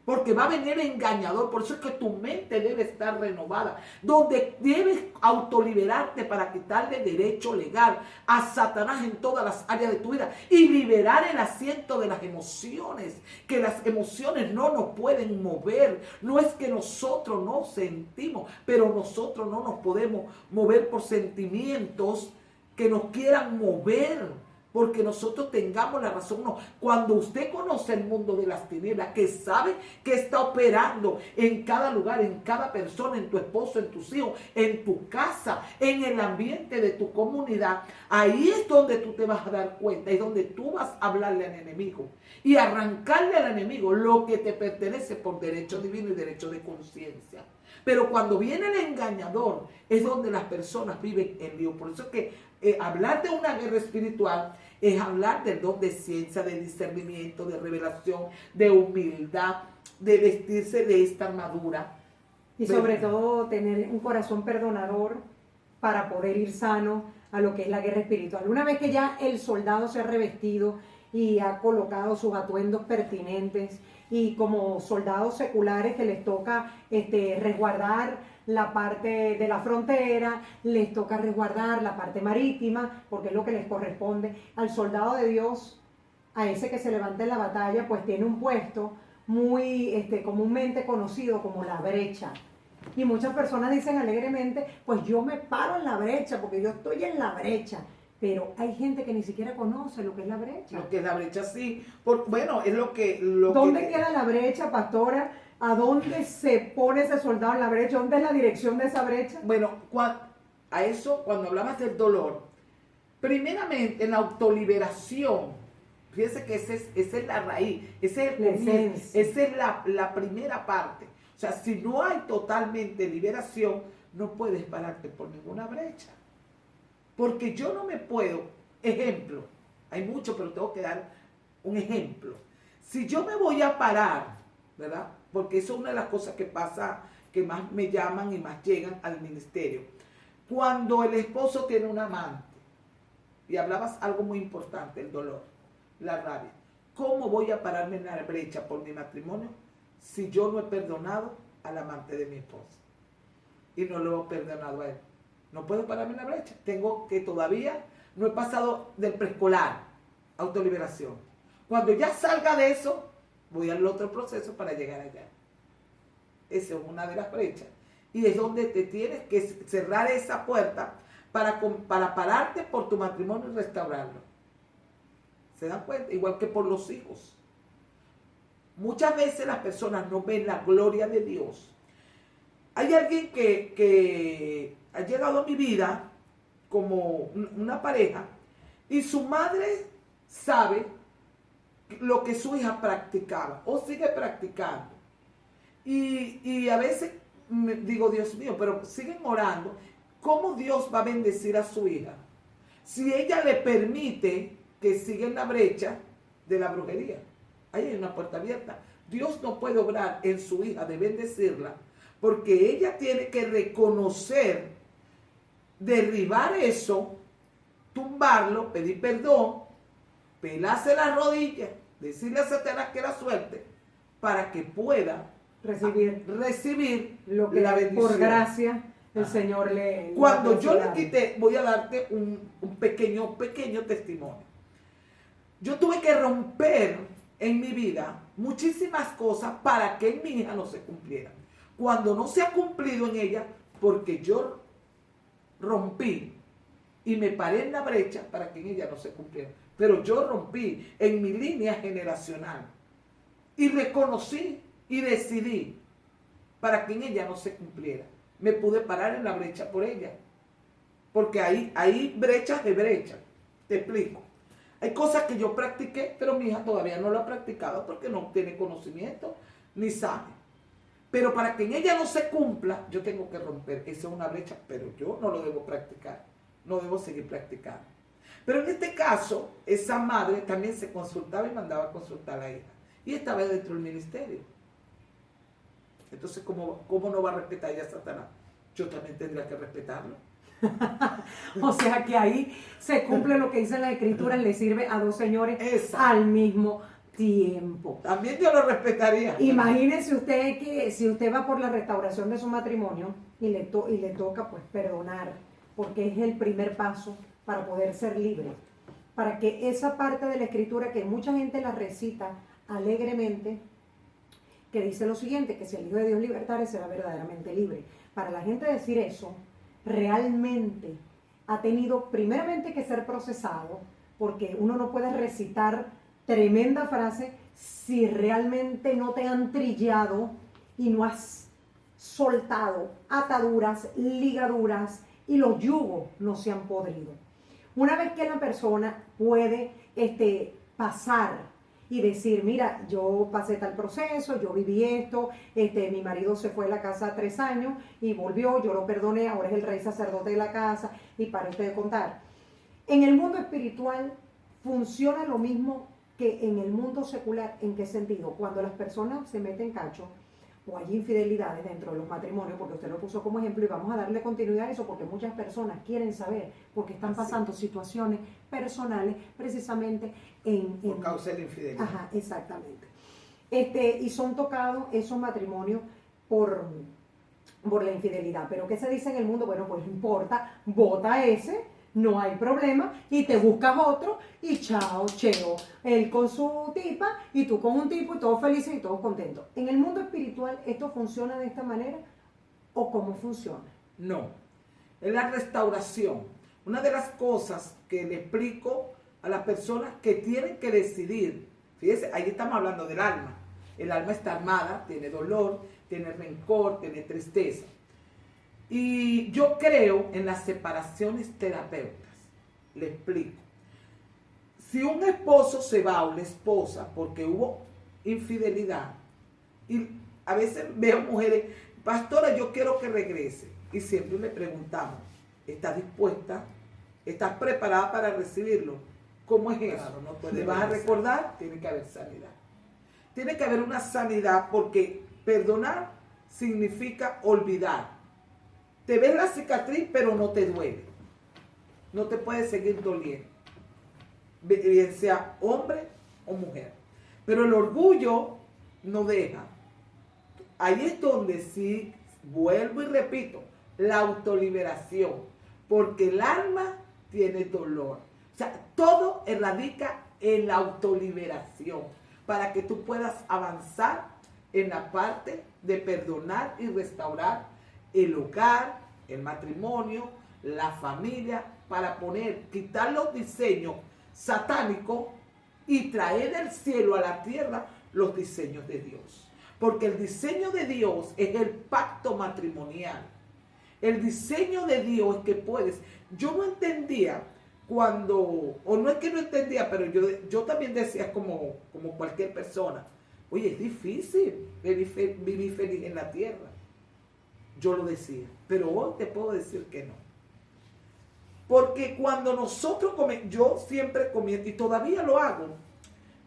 Porque va a venir el engañador. Por eso es que tu mente debe estar renovada. Donde debes autoliberarte para quitarle derecho legal a Satanás en todas las áreas de tu vida. Y liberar el asiento de las emociones. Que las emociones no nos pueden mover. No es que nosotros no sentimos. Pero nosotros no nos podemos mover por sentimientos que nos quieran mover. Porque nosotros tengamos la razón. No. Cuando usted conoce el mundo de las tinieblas, que sabe que está operando en cada lugar, en cada persona, en tu esposo, en tus hijos, en tu casa, en el ambiente de tu comunidad, ahí es donde tú te vas a dar cuenta, es donde tú vas a hablarle al enemigo y arrancarle al enemigo lo que te pertenece por derecho divino y derecho de conciencia. Pero cuando viene el engañador, es donde las personas viven en Dios. Por eso es que hablar de una guerra espiritual es hablar del don de ciencia, de discernimiento, de revelación, de humildad, de vestirse de esta armadura. Y sobre todo tener un corazón perdonador para poder ir sano a lo que es la guerra espiritual. Una vez que ya el soldado se ha revestido y ha colocado sus atuendos pertinentes, y como soldados seculares que les toca resguardar la parte de la frontera, les toca resguardar la parte marítima, porque es lo que les corresponde. Al soldado de Dios, a ese que se levanta en la batalla, pues tiene un puesto muy comúnmente conocido como la brecha. Y muchas personas dicen alegremente, pues yo me paro en la brecha, porque yo estoy en la brecha. Pero hay gente que ni siquiera conoce lo que es la brecha. Lo que es la brecha, sí. Bueno, es lo que... ¿Dónde queda la brecha, pastora? ¿A dónde se pone ese soldado en la brecha? ¿Dónde es la dirección de esa brecha? Bueno, a eso, cuando hablabas del dolor, primeramente en la autoliberación, fíjense que esa es la raíz, ese es el comienzo, esa es la primera parte. O sea, si no hay totalmente liberación, no puedes pararte por ninguna brecha. Porque yo no me puedo, ejemplo, hay mucho, pero tengo que dar un ejemplo. Si yo me voy a parar, ¿verdad? Porque eso es una de las cosas que pasa, que más me llaman y más llegan al ministerio. Cuando el esposo tiene un amante, y hablabas algo muy importante, el dolor, la rabia. ¿Cómo voy a pararme en la brecha por mi matrimonio si yo no he perdonado al amante de mi esposa? Y no lo he perdonado a él. No puedo pararme en la brecha. Tengo que todavía, no he pasado del preescolar, autoliberación. Cuando ya salga de eso, voy al otro proceso para llegar allá. Esa es una de las brechas. Y es donde te tienes que cerrar esa puerta para pararte por tu matrimonio y restaurarlo. ¿Se dan cuenta? Igual que por los hijos. Muchas veces las personas no ven la gloria de Dios. Hay alguien que ha llegado a mi vida como una pareja y su madre sabe lo que su hija practicaba o sigue practicando. Y a veces digo, Dios mío, pero siguen orando. ¿Cómo Dios va a bendecir a su hija si ella le permite que siga en la brecha de la brujería? Ahí hay una puerta abierta. Dios no puede obrar en su hija de bendecirla porque ella tiene que reconocer, derribar eso, tumbarlo, pedir perdón, pelarse las rodillas, decirle a Satanás que la suelte para que pueda recibir lo que la bendición. Por gracia el Señor le... Cuando yo le quité, voy a darte un pequeño testimonio. Yo tuve que romper en mi vida muchísimas cosas para que en mi hija no se cumplieran. Cuando no se ha cumplido en ella, porque yo rompí y me paré en la brecha para que en ella no se cumpliera. Pero yo rompí en mi línea generacional y reconocí y decidí para que en ella no se cumpliera. Me pude parar en la brecha por ella. Porque hay brechas de brecha. Te explico. Hay cosas que yo practiqué, pero mi hija todavía no lo ha practicado porque no tiene conocimiento ni sabe. Pero para que en ella no se cumpla, yo tengo que romper. Esa es una brecha, pero yo no lo debo practicar. No debo seguir practicando. Pero en este caso, esa madre también se consultaba y mandaba a consultar a la hija. Y estaba dentro del ministerio. Entonces, ¿cómo no va a respetar ella a Satanás? Yo también tendría que respetarlo. O sea que ahí se cumple lo que dice la Escritura, le sirve a dos señores al mismo tiempo. También yo lo respetaría. Imagínese usted que si usted va por la restauración de su matrimonio y le toca pues perdonar, porque es el primer paso para poder ser libre. Para que esa parte de la escritura que mucha gente la recita alegremente, que dice lo siguiente, que si el Hijo de Dios libertare será verdaderamente libre. Para la gente decir eso, realmente ha tenido primeramente que ser procesado, porque uno no puede recitar tremenda frase si realmente no te han trillado y no has soltado ataduras, ligaduras y los yugos no se han podrido. Una vez que la persona puede pasar y decir, mira, yo pasé tal proceso, yo viví esto, mi marido se fue de la casa 3 años y volvió, yo lo perdoné, ahora es el rey sacerdote de la casa y para usted de contar. En el mundo espiritual funciona lo mismo que en el mundo secular. ¿En qué sentido? Cuando las personas se meten cacho o hay infidelidades dentro de los matrimonios, porque usted lo puso como ejemplo y vamos a darle continuidad a eso porque muchas personas quieren saber porque están pasando situaciones personales precisamente por causa de la infidelidad. Ajá, exactamente. Y son tocados esos matrimonios por la infidelidad. Pero ¿qué se dice en el mundo? Bueno, pues no importa, vota ese, no hay problema, y te buscas otro, y chao, cheo. Él con su tipa, y tú con un tipo, y todos felices y todos contentos. ¿En el mundo espiritual esto funciona de esta manera? ¿O cómo funciona? No, es la restauración. Una de las cosas que le explico a las personas que tienen que decidir, fíjense, ahí estamos hablando del alma. El alma está armada, tiene dolor, tiene rencor, tiene tristeza. Y yo creo en las separaciones terapéuticas. Le explico. Si un esposo se va o una esposa porque hubo infidelidad, y a veces veo mujeres, pastora, yo quiero que regrese. Y siempre le preguntamos, ¿estás dispuesta? ¿Estás preparada para recibirlo? ¿Cómo es eso? Claro, no puede ¿Le vas a recordar? Tiene que haber sanidad. Tiene que haber una sanidad porque perdonar significa olvidar. Te ves la cicatriz, pero no te duele. No te puede seguir doliendo. Bien sea hombre o mujer. Pero el orgullo no deja. Ahí es donde sí, vuelvo y repito, la autoliberación. Porque el alma tiene dolor. O sea, todo radica en la autoliberación. Para que tú puedas avanzar en la parte de perdonar y restaurar el hogar, el matrimonio, la familia, para quitar los diseños satánicos y traer del cielo a la tierra los diseños de Dios. Porque el diseño de Dios es el pacto matrimonial. El diseño de Dios es que puedes. Yo no entendía cuando, o no es que no entendía, pero yo también decía como cualquier persona, oye, es difícil vivir feliz en la tierra. Yo lo decía, pero hoy te puedo decir que no. Porque cuando nosotros yo siempre comienzo, y todavía lo hago,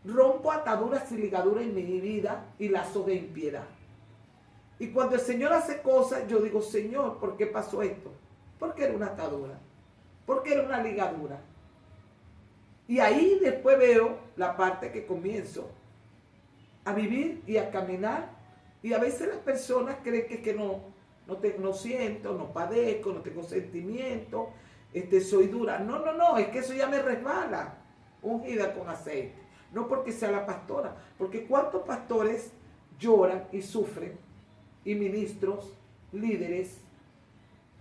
rompo ataduras y ligaduras en mi vida y lazos de impiedad. Y cuando el Señor hace cosas, yo digo, Señor, ¿por qué pasó esto? Porque era una atadura, porque era una ligadura. Y ahí después veo la parte que comienzo a vivir y a caminar. Y a veces las personas creen que no siento, no padezco, no tengo sentimiento, soy dura. No, es que eso ya me resbala, ungida con aceite. No porque sea la pastora, porque cuántos pastores lloran y sufren, y ministros, líderes,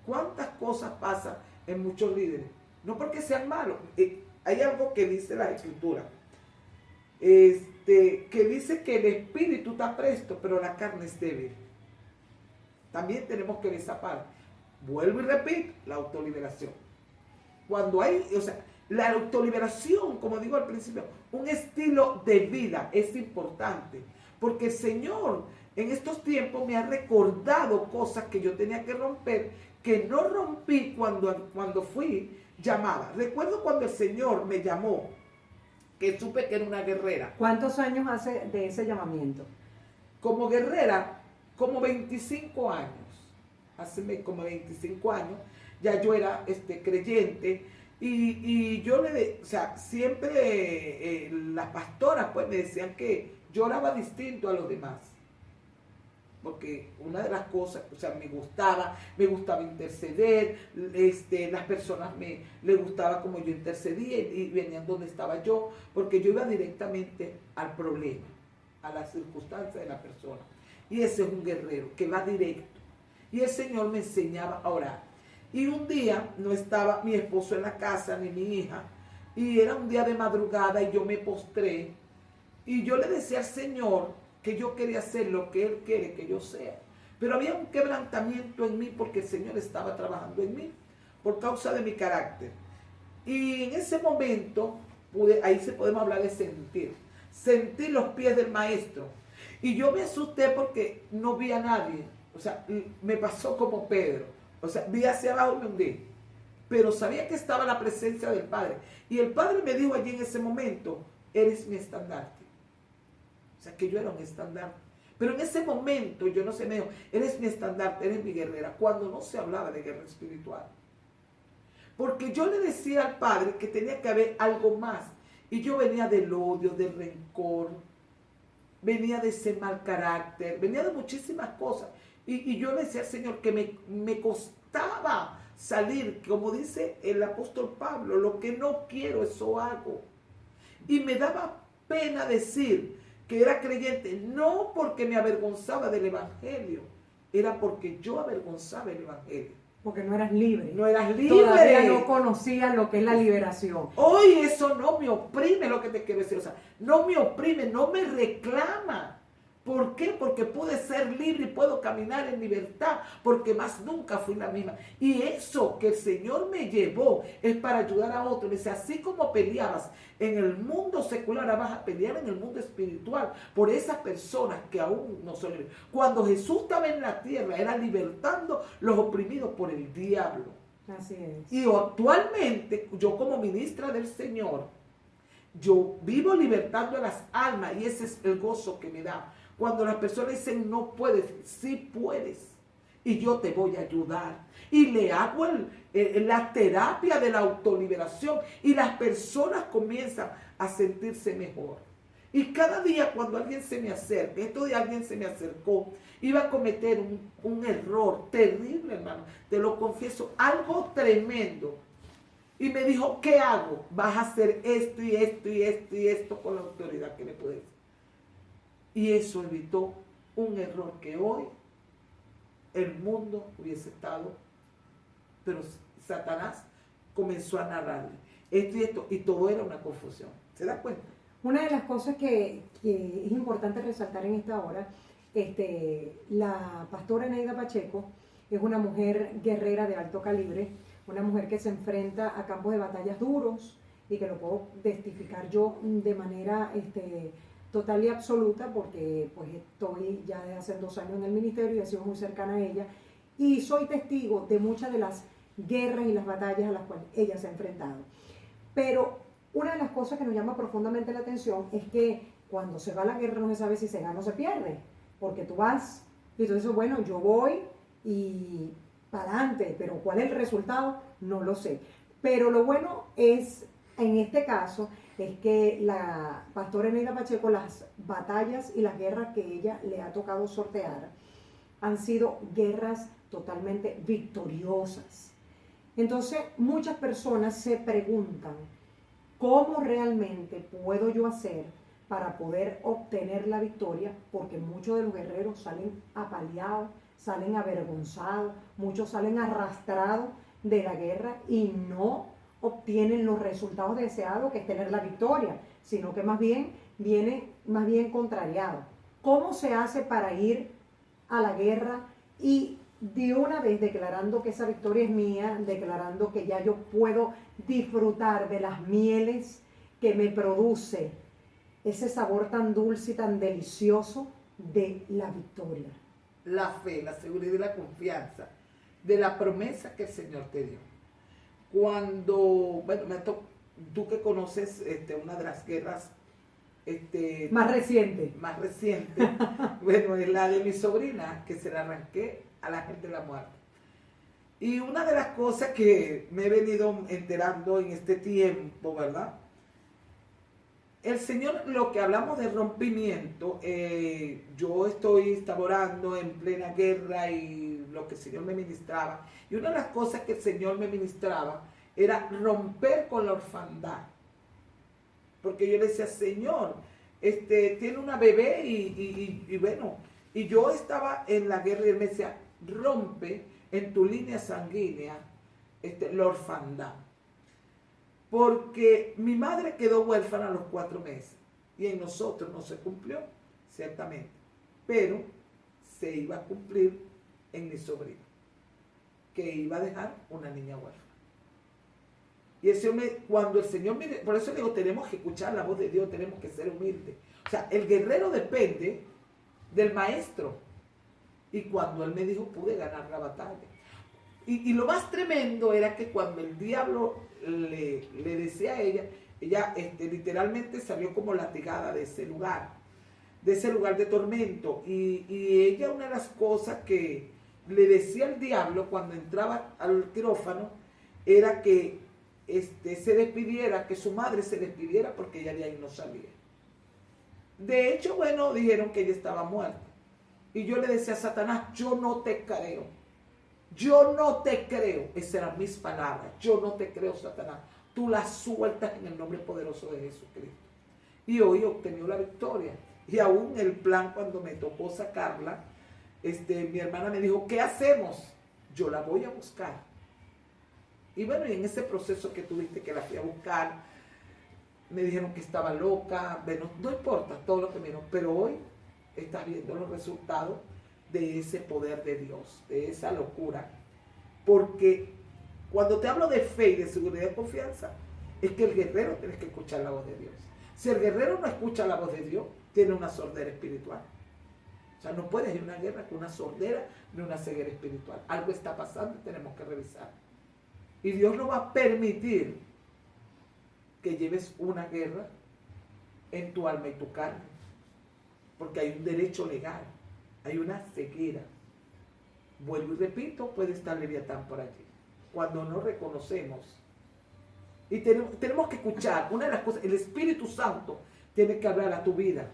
cuántas cosas pasan en muchos líderes. No porque sean malos. Hay algo que dice la Escritura, que dice que el espíritu está presto, pero la carne es débil. También tenemos que ver esa parte. Vuelvo y repito, la autoliberación. Cuando hay, la autoliberación, como digo al principio, un estilo de vida es importante. Porque el Señor en estos tiempos me ha recordado cosas que yo tenía que romper, que no rompí cuando fui llamada. Recuerdo cuando el Señor me llamó, que supe que era una guerrera. ¿Cuántos años hace de ese llamamiento? Como guerrera, como 25 años. Hace como 25 años, ya yo era creyente Y yo o sea, siempre las pastoras pues me decían que yo oraba distinto a los demás. Porque una de las cosas, o sea, me gustaba interceder, las personas les gustaba como yo intercedía y venían donde estaba yo, porque yo iba directamente al problema, a la circunstancia de la persona. Y ese es un guerrero que va directo. Y el Señor me enseñaba a orar. Y un día no estaba mi esposo en la casa, ni mi hija, y era un día de madrugada y yo me postré, y yo le decía al Señor que yo quería hacer lo que Él quiere que yo sea. Pero había un quebrantamiento en mí porque el Señor estaba trabajando en mí por causa de mi carácter. Y en ese momento, ahí se podemos hablar de sentir. Sentí los pies del maestro. Y yo me asusté porque no vi a nadie. O sea, me pasó como Pedro. O sea, vi hacia abajo y me hundí. Pero sabía que estaba la presencia del Padre. Y el Padre me dijo allí en ese momento, eres mi estandarte. O sea, que yo era un estandarte. Pero en ese momento, yo no sé, me dijo, eres mi estandarte, eres mi guerrera. Cuando no se hablaba de guerra espiritual. Porque yo le decía al Padre que tenía que haber algo más. Y yo venía del odio, del rencor, venía de ese mal carácter, venía de muchísimas cosas. Y yo le decía al Señor que me costaba salir, como dice el apóstol Pablo, lo que no quiero, eso hago. Y me daba pena decir que era creyente, no porque me avergonzaba del Evangelio, era porque yo avergonzaba el Evangelio. Porque no eras libre. No eras libre. Todavía no conocías lo que es la liberación. Hoy eso no me oprime, lo que te quiero decir. O sea, no me oprime, no me reclama. ¿Por qué? Porque pude ser libre y puedo caminar en libertad, porque más nunca fui la misma. Y eso que el Señor me llevó es para ayudar a otros. Dice, así como peleabas en el mundo secular, ahora vas a pelear en el mundo espiritual por esas personas que aún no son libres. Cuando Jesús estaba en la tierra, era libertando los oprimidos por el diablo. Así es. Y actualmente, yo como ministra del Señor, yo vivo libertando a las almas y ese es el gozo que me da. Cuando las personas dicen no puedes, sí puedes. Y yo te voy a ayudar. Y le hago la terapia de la autoliberación. Y las personas comienzan a sentirse mejor. Y cada día cuando alguien se me acerca, esto de alguien se me acercó, iba a cometer un error terrible, hermano. Te lo confieso, algo tremendo. Y me dijo, ¿qué hago? Vas a hacer esto y esto y esto y esto con la autoridad que le puedes. Y eso evitó un error que hoy el mundo hubiese estado, pero Satanás comenzó a narrarle esto y esto, y todo era una confusión. ¿Se da cuenta? Una de las cosas que es importante resaltar en esta hora, la pastora Eneida Pacheco es una mujer guerrera de alto calibre, una mujer que se enfrenta a campos de batallas duros y que lo puedo testificar yo de manera total y absoluta porque pues estoy ya desde hace 2 años en el ministerio y he sido muy cercana a ella y soy testigo de muchas de las guerras y las batallas a las cuales ella se ha enfrentado. Pero una de las cosas que nos llama profundamente la atención es que cuando se va a la guerra no se sabe si se gana o se pierde, porque tú vas y tú dices, bueno, yo voy y para adelante, pero ¿cuál es el resultado? No lo sé. Pero lo bueno es, en este caso, es que la pastora Eneida Pacheco, las batallas y las guerras que ella le ha tocado sortear han sido guerras totalmente victoriosas. Entonces, muchas personas se preguntan, ¿cómo realmente puedo yo hacer para poder obtener la victoria? Porque muchos de los guerreros salen apaleados, salen avergonzados, muchos salen arrastrados de la guerra y no obtienen los resultados deseados, que es tener la victoria, sino que más bien viene contrariado. ¿Cómo se hace para ir a la guerra y de una vez declarando que esa victoria es mía, declarando que ya yo puedo disfrutar de las mieles que me produce ese sabor tan dulce y tan delicioso de la victoria? La fe, la seguridad y la confianza de la promesa que el Señor te dio. Cuando, bueno, tú que conoces una de las guerras más reciente, bueno, es la de mi sobrina, que se la arranqué al ángel de la muerte. Y una de las cosas que me he venido enterando en este tiempo, ¿verdad? El Señor, lo que hablamos de rompimiento, yo estaba orando en plena guerra y lo que el Señor me ministraba. Y una de las cosas que el Señor me ministraba era romper con la orfandad. Porque yo le decía, Señor, tiene una bebé y bueno, y yo estaba en la guerra y él me decía, rompe en tu línea sanguínea la orfandad. Porque mi madre quedó huérfana a los 4 meses y en nosotros no se cumplió, ciertamente, pero se iba a cumplir en mi sobrino, que iba a dejar una niña huérfana. Y cuando el Señor mire, por eso le digo, tenemos que escuchar la voz de Dios, tenemos que ser humildes. O sea, el guerrero depende del maestro. Y cuando él me dijo, pude ganar la batalla. Y lo más tremendo era que cuando el diablo le decía a ella literalmente salió como latigada de ese lugar de tormento. Y ella, una de las cosas que le decía al diablo cuando entraba al quirófano, era que se despidiera, que su madre se despidiera porque ella de ahí no salía. De hecho, bueno, dijeron que ella estaba muerta. Y yo le decía a Satanás, yo no te creo. Yo no te creo. Esas eran mis palabras. Yo no te creo, Satanás. Tú la sueltas en el nombre poderoso de Jesucristo. Y hoy obtenió la victoria. Y aún el plan, cuando me tocó sacarla, mi hermana me dijo, ¿qué hacemos? Yo la voy a buscar. Y bueno, y en ese proceso que tuviste, que la fui a buscar, me dijeron que estaba loca. Bueno, no importa todo lo que me dijeron, pero hoy estás viendo los resultados de ese poder de Dios, de esa locura. Porque cuando te hablo de fe y de seguridad y confianza, es que el guerrero tiene que escuchar la voz de Dios. Si el guerrero no escucha la voz de Dios, tiene una sordera espiritual. O sea, no puedes ir a una guerra con una sordera ni una ceguera espiritual. Algo está pasando y tenemos que revisar. Y Dios no va a permitir que lleves una guerra en tu alma y tu carne. Porque hay un derecho legal, hay una ceguera. Vuelvo y repito, puede estar Leviatán por allí. Cuando no reconocemos. Y tenemos que escuchar, una de las cosas, el Espíritu Santo tiene que hablar a tu vida.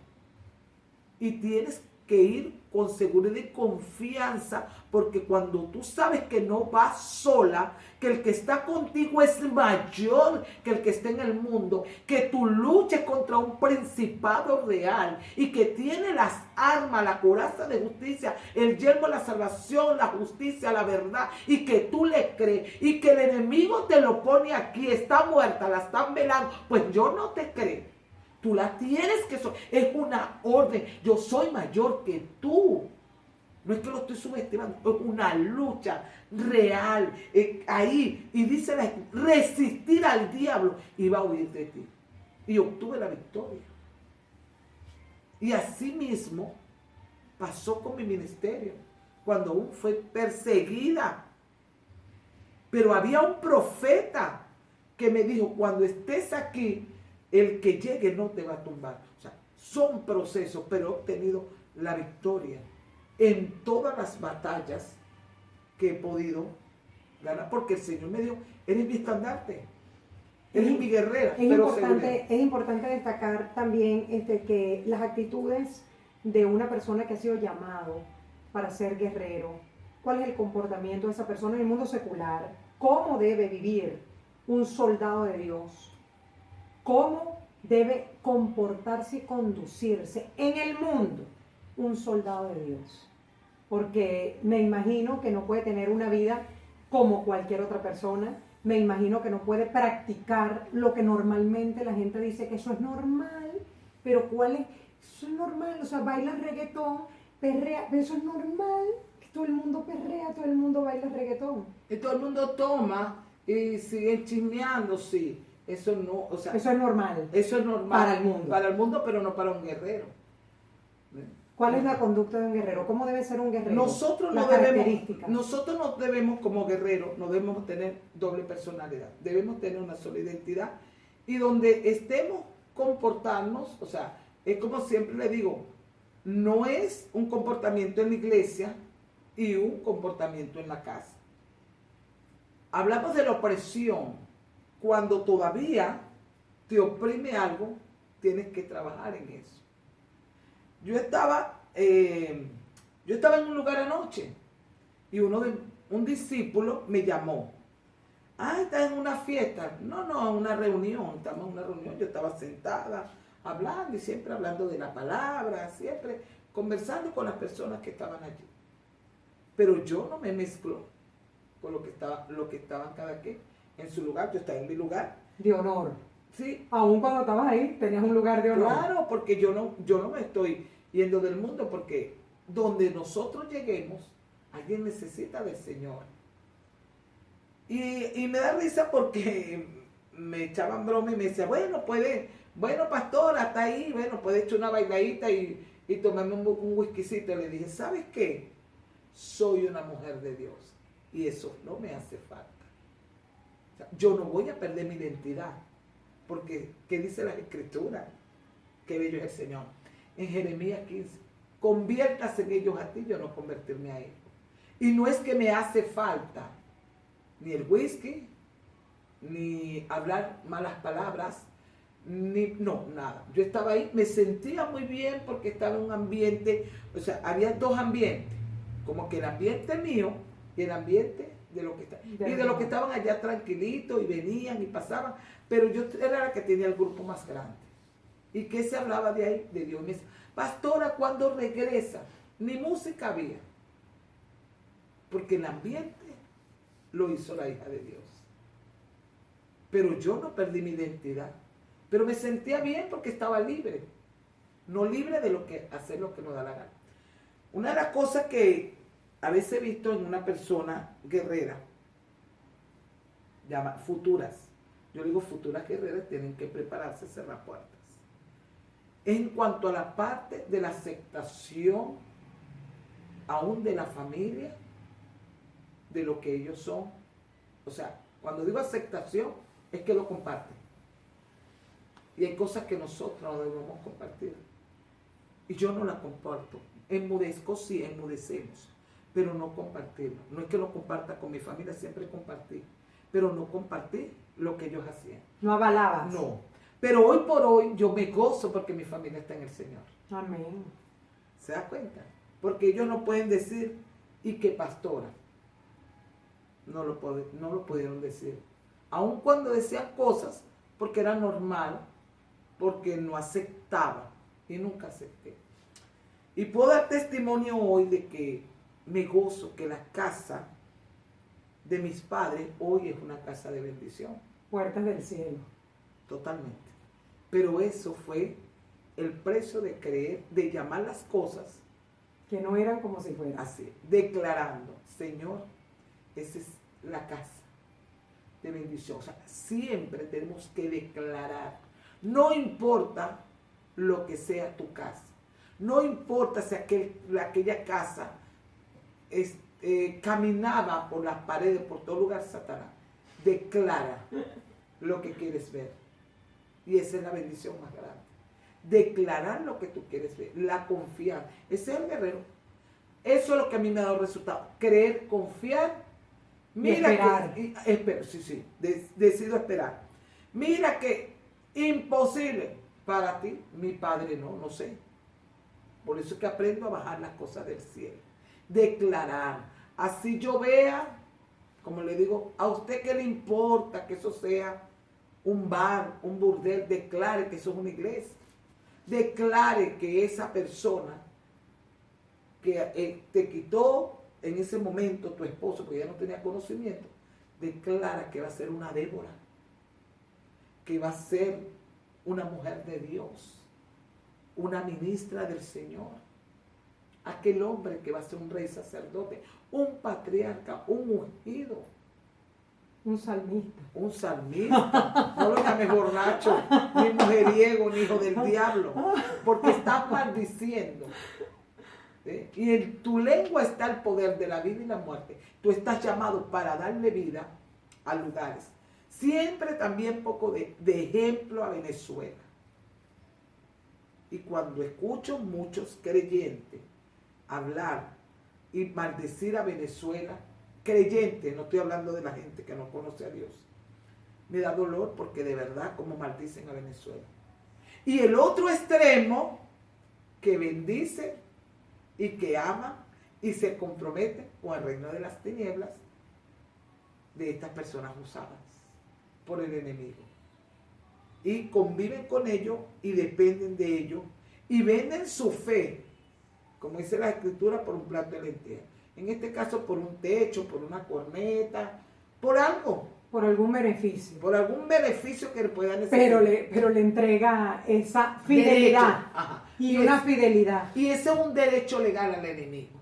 Y tienes que ir con seguridad y confianza, porque cuando tú sabes que no vas sola, que el que está contigo es mayor que el que está en el mundo, que tú luches contra un principado real y que tiene las armas, la coraza de justicia, el yelmo de la salvación, la justicia, la verdad, y que tú le crees y que el enemigo te lo pone aquí, está muerta, la están velando, pues yo no te creo. Tú la tienes que es una orden. Yo soy mayor que tú. No es que lo estoy subestimando, es una lucha real. Ahí, y dice la gente, resistir al diablo y va a huir de ti. Y obtuve la victoria. Y así mismo pasó con mi ministerio, cuando aún fue perseguida. Pero había un profeta que me dijo, cuando estés aquí, el que llegue no te va a tumbar. O sea, son procesos, pero he obtenido la victoria en todas las batallas que he podido ganar, porque el Señor me dijo, eres mi estandarte, eres mi guerrera. Es importante destacar también que las actitudes de una persona que ha sido llamado para ser guerrero, cuál es el comportamiento de esa persona en el mundo secular, cómo debe vivir un soldado de Dios, cómo debe comportarse y conducirse en el mundo un soldado de Dios. Porque me imagino que no puede tener una vida como cualquier otra persona, me imagino que no puede practicar lo que normalmente la gente dice que eso es normal, pero ¿cuál es? Eso es normal, o sea, baila reggaetón, perrea, pero eso es normal, todo el mundo perrea, todo el mundo baila reggaetón. Y todo el mundo toma y sigue chismeando, sí. Eso no, o sea, eso es normal. Eso es normal. Para el mundo. Para el mundo, pero no para un guerrero. ¿Cuál es la conducta de un guerrero? ¿Cómo debe ser un guerrero? Nosotros no debemos como guerreros, no debemos tener doble personalidad. Debemos tener una sola identidad. Y donde estemos comportarnos, o sea, es como siempre le digo, no es un comportamiento en la iglesia y un comportamiento en la casa. hablamos de la opresión. Cuando todavía te oprime algo, tienes que trabajar en eso. Yo estaba en un lugar anoche y un discípulo me llamó. ¿Estás en una fiesta? No, una reunión. Estamos en una reunión. Yo estaba sentada hablando y siempre hablando de la palabra, siempre conversando con las personas que estaban allí. Pero yo no me mezclo con lo que estaban cada quien en su lugar. Yo estaba en mi lugar. De honor. Sí. Aún cuando estabas ahí, tenías un lugar de honor. Claro, porque yo no me estoy yendo del mundo, porque donde nosotros lleguemos, alguien necesita del Señor. Y me da risa porque me echaban broma y me decían, bueno, pastor, hasta ahí, puede echar una bailadita y tomarme un whiskycito. Le dije, ¿sabes qué? Soy una mujer de Dios y eso no me hace falta. O sea, yo no voy a perder mi identidad, porque ¿qué dice la Escritura? Qué bello es el Señor. En Jeremías 15, conviértase en ellos a ti, yo no convertirme a ellos. Y no es que me hace falta ni el whisky, ni hablar malas palabras, nada. Yo estaba ahí, me sentía muy bien porque estaba en un ambiente, o sea, había dos ambientes, como que el ambiente mío y el ambiente de lo que estaban allá tranquilitos y venían y pasaban, pero yo era la que tenía el grupo más grande. ¿Y qué se hablaba de ahí? De Dios. Me dice, pastora, ¿cuándo regresa? Ni música había, porque el ambiente lo hizo la hija de Dios. Pero yo no perdí mi identidad. Pero me sentía bien porque estaba libre. No libre de hacer lo que nos da la gana. Una de las cosas que a veces he visto en una persona guerrera, llama futuras. Yo digo futuras guerreras tienen que prepararse, cerrar puertas. En cuanto a la parte de la aceptación, aún de la familia, de lo que ellos son. O sea, cuando digo aceptación, es que lo comparten. Y hay cosas que nosotros no debemos compartir. Y yo no las comparto. Enmudezco, sí, enmudecemos, pero no compartirlo. No es que lo comparta con mi familia, siempre compartí, pero no compartí lo que ellos hacían. ¿No avalabas? No. Pero hoy por hoy yo me gozo porque mi familia está en el Señor. Amén. ¿Se da cuenta? Porque ellos no pueden decir, ¿y qué pastora? No lo pudieron decir. Aun cuando decían cosas, porque era normal, porque no aceptaba. Y nunca acepté. Y puedo dar testimonio hoy de que me gozo que la casa de mis padres hoy es una casa de bendición. Puertas del cielo. Totalmente. Pero eso fue el precio de creer, de llamar las cosas. Que no eran como si fueran. Así, declarando, Señor, esa es la casa de bendición. O sea, siempre tenemos que declarar. No importa lo que sea tu casa. No importa si aquella casa caminaba por las paredes, por todo lugar, Satanás. Declara lo que quieres ver. Y esa es la bendición más grande. Declarar lo que tú quieres ver. La confianza. Ese es el guerrero. Eso es lo que a mí me ha dado resultado. Creer, confiar. Mira, esperar. Decido esperar. Mira que imposible para ti, mi padre no sé. Por eso es que aprendo a bajar las cosas del cielo. Declarar. Así yo vea, como le digo, a usted que le importa que eso sea un bar, un burdel, declare que eso es una iglesia. Declare que esa persona que te quitó en ese momento tu esposo, porque ya no tenía conocimiento, declara que va a ser una Débora, que va a ser una mujer de Dios, una ministra del Señor, aquel hombre que va a ser un rey sacerdote, un patriarca, un ungido. Un salmista. Un salmista. No lo llames borracho, ni mujeriego, ni hijo del diablo, porque estás maldiciendo. ¿Sí? Y en tu lengua está el poder de la vida y la muerte. Tú estás llamado para darle vida a lugares. Siempre también poco de ejemplo a Venezuela. Y cuando escucho muchos creyentes hablar y maldecir a Venezuela, creyentes, no estoy hablando de la gente que no conoce a Dios, me da dolor porque de verdad como maldicen a Venezuela. Y el otro extremo, que bendice y que ama y se compromete con el reino de las tinieblas de estas personas usadas por el enemigo. Y conviven con ellos y dependen de ellos y venden su fe, como dice la escritura, por un plato de lentejas. En este caso por un techo, por una corneta, por algo. Por algún beneficio. Por algún beneficio que le pueda necesitar. Pero le entrega esa fidelidad. Y una fidelidad. Y ese es un derecho legal al enemigo.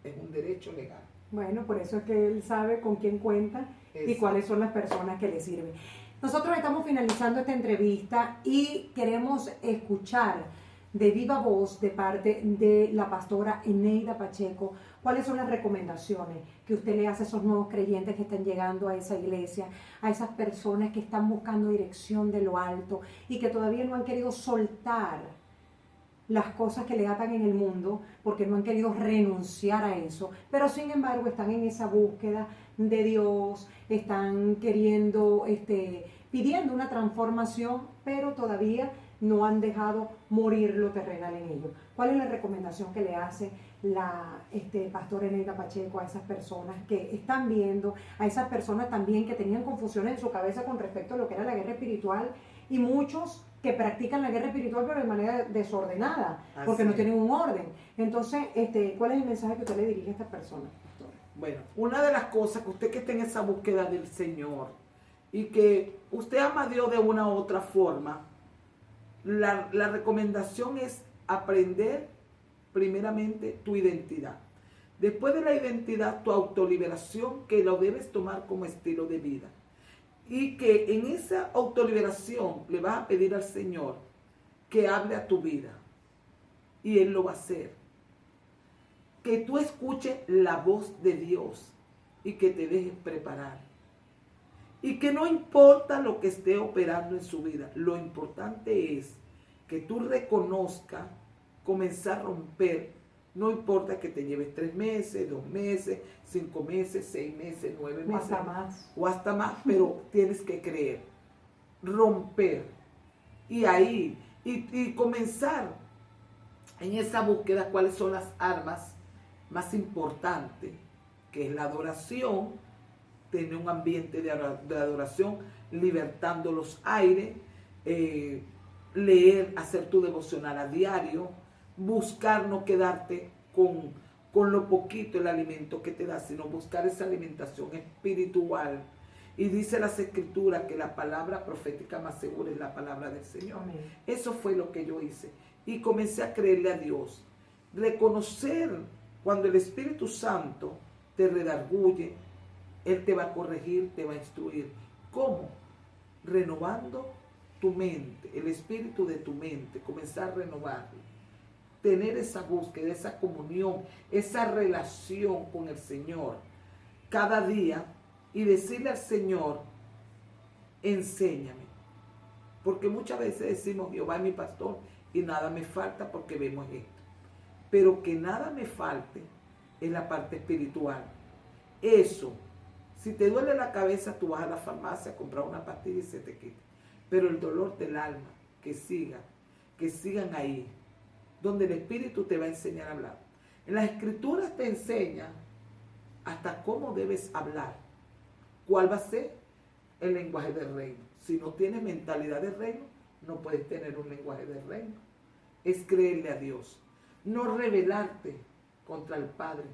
Es un derecho legal. Bueno, por eso es que él sabe con quién cuenta y cuáles son las personas que le sirven. Nosotros estamos finalizando esta entrevista y queremos escuchar de viva voz de parte de la pastora Eneida Pacheco cuáles son las recomendaciones que usted le hace a esos nuevos creyentes que están llegando a esa iglesia, a esas personas que están buscando dirección de lo alto y que todavía no han querido soltar las cosas que le atan en el mundo porque no han querido renunciar a eso, pero sin embargo están en esa búsqueda de Dios, están queriendo, pidiendo una transformación, pero todavía no han dejado morir lo terrenal en ellos. ¿Cuál es la recomendación que le hace la pastora Eneida Pacheco a esas personas que están viendo, a esas personas también que tenían confusiones en su cabeza con respecto a lo que era la guerra espiritual y muchos que practican la guerra espiritual pero de manera desordenada, porque no tienen un orden? Entonces, ¿cuál es el mensaje que usted le dirige a estas personas, pastora? Bueno, una de las cosas que usted que esté en esa búsqueda del Señor y que usted ama a Dios de una u otra forma, la recomendación es aprender primeramente tu identidad. Después de la identidad, tu autoliberación, que lo debes tomar como estilo de vida. Y que en esa autoliberación le vas a pedir al Señor que hable a tu vida. Y Él lo va a hacer. Que tú escuches la voz de Dios y que te dejes preparar. Y que no importa lo que esté operando en su vida, lo importante es que tú reconozcas, comenzar a romper, no importa que te lleves 3 meses, 2 meses, 5 meses, 6 meses, 9 meses. O hasta más, pero tienes que creer, romper. Y ahí, y comenzar en esa búsqueda, cuáles son las armas más importantes, que es la adoración, tener un ambiente de adoración, libertando los aires, leer, hacer tu devocional a diario, buscar no quedarte con lo poquito el alimento que te da, sino buscar esa alimentación espiritual. Y dice las escrituras que la palabra profética más segura es la palabra del Señor. Amén. Eso fue lo que yo hice. Y comencé a creerle a Dios. Reconocer cuando el Espíritu Santo te redarguye, Él te va a corregir, te va a instruir. ¿Cómo? Renovando tu mente, el espíritu de tu mente, comenzar a renovarlo. Tener esa búsqueda, esa comunión, esa relación con el Señor cada día y decirle al Señor, enséñame. Porque muchas veces decimos, Jehová es mi pastor y nada me falta porque vemos esto. Pero que nada me falte es la parte espiritual. Eso, si te duele la cabeza, tú vas a la farmacia a comprar una pastilla y se te quita. Pero el dolor del alma, que sigan ahí, donde el Espíritu te va a enseñar a hablar. En las Escrituras te enseña hasta cómo debes hablar, cuál va a ser el lenguaje del reino. Si no tienes mentalidad de reino, no puedes tener un lenguaje del reino. Es creerle a Dios, no rebelarte contra el Padre,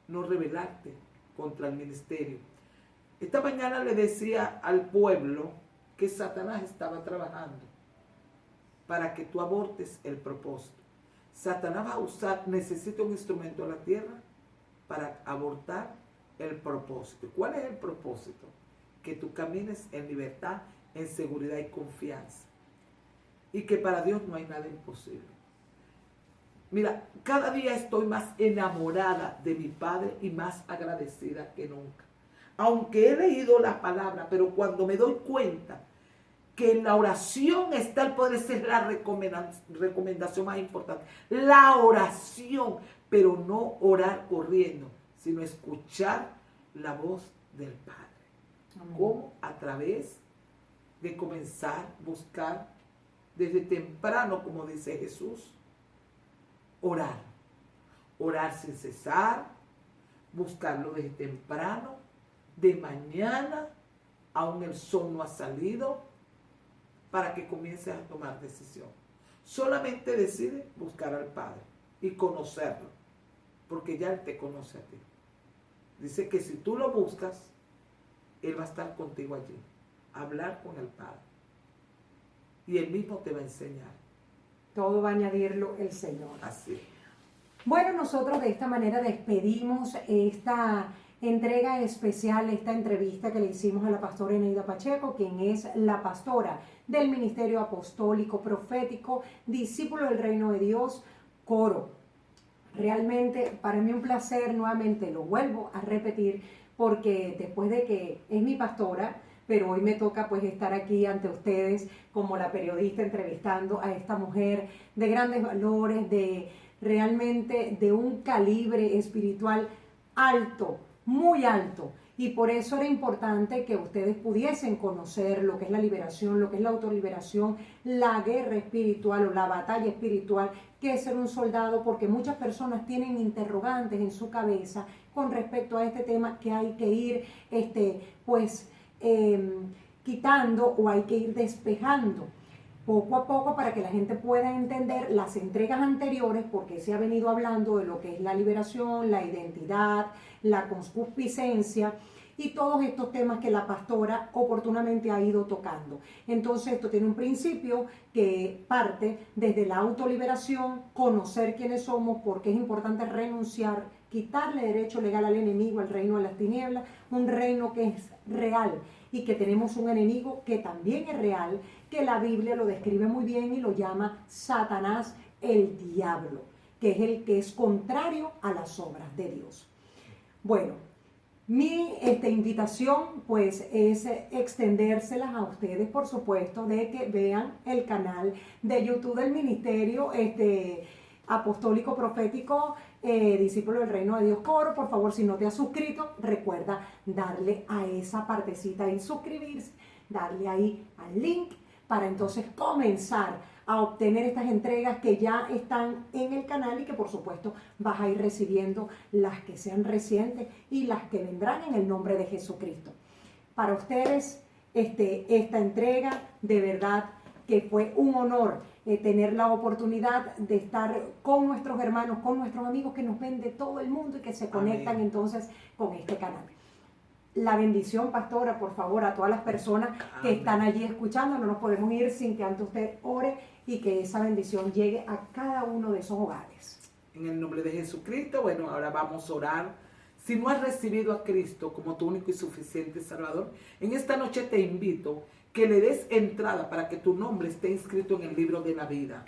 no rebelarte contra el ministerio. Esta mañana le decía al pueblo que Satanás estaba trabajando para que tú abortes el propósito. Satanás va a usar, necesita un instrumento en la tierra para abortar el propósito. ¿Cuál es el propósito? Que tú camines en libertad, en seguridad y confianza. Y que para Dios no hay nada imposible. Mira, cada día estoy más enamorada de mi Padre y más agradecida que nunca. Aunque he leído la palabra, pero cuando me doy cuenta que en la oración está el poder, esa es la recomendación más importante. La oración, pero no orar corriendo, sino escuchar la voz del Padre. Amén. ¿Cómo? A través de comenzar a buscar desde temprano, como dice Jesús, orar. Orar sin cesar, buscarlo desde temprano, de mañana, aún el sol no ha salido, para que comiences a tomar decisión. Solamente decide buscar al Padre y conocerlo, porque ya Él te conoce a ti. Dice que si tú lo buscas, Él va a estar contigo allí, a hablar con el Padre. Y Él mismo te va a enseñar. Todo va a añadirlo el Señor. Así. Bueno, nosotros de esta manera despedimos esta entrega especial, esta entrevista que le hicimos a la pastora Eneida Pacheco, quien es la pastora del Ministerio Apostólico Profético, discípulo del Reino de Dios, Coro. Realmente para mí un placer, nuevamente lo vuelvo a repetir, porque después de que es mi pastora, pero hoy me toca pues estar aquí ante ustedes como la periodista entrevistando a esta mujer de grandes valores, de realmente de un calibre espiritual alto, muy alto. Y por eso era importante que ustedes pudiesen conocer lo que es la liberación, lo que es la autoliberación, la guerra espiritual o la batalla espiritual, que es ser un soldado, porque muchas personas tienen interrogantes en su cabeza con respecto a este tema que hay que ir quitando o hay que ir despejando poco a poco para que la gente pueda entender las entregas anteriores, porque se ha venido hablando de lo que es la liberación, la identidad, la concupiscencia y todos estos temas que la pastora oportunamente ha ido tocando. Entonces esto tiene un principio que parte desde la autoliberación, conocer quiénes somos, porque es importante renunciar, quitarle derecho legal al enemigo, al reino de las tinieblas, un reino que es real y que tenemos un enemigo que también es real, que la Biblia lo describe muy bien y lo llama Satanás, el diablo, que es el que es contrario a las obras de Dios. Bueno, mi invitación pues es extendérselas a ustedes, por supuesto, de que vean el canal de YouTube del Ministerio Apostólico Profético, Discípulo del Reino de Dios Coro. Por favor, si no te has suscrito, recuerda darle a esa partecita y suscribirse, darle ahí al link para entonces comenzar a obtener estas entregas que ya están en el canal y que por supuesto vas a ir recibiendo las que sean recientes y las que vendrán en el nombre de Jesucristo. Para ustedes, esta entrega de verdad que fue un honor tener la oportunidad de estar con nuestros hermanos, con nuestros amigos que nos ven de todo el mundo y que se conectan Amén. entonces con este canal. La bendición, pastora, por favor, a todas las personas que Amén. están allí escuchando. No nos podemos ir sin que ante usted ore y que esa bendición llegue a cada uno de esos hogares. En el nombre de Jesucristo, bueno, ahora vamos a orar. Si no has recibido a Cristo como tu único y suficiente Salvador, en esta noche te invito que le des entrada para que tu nombre esté inscrito en el libro de la vida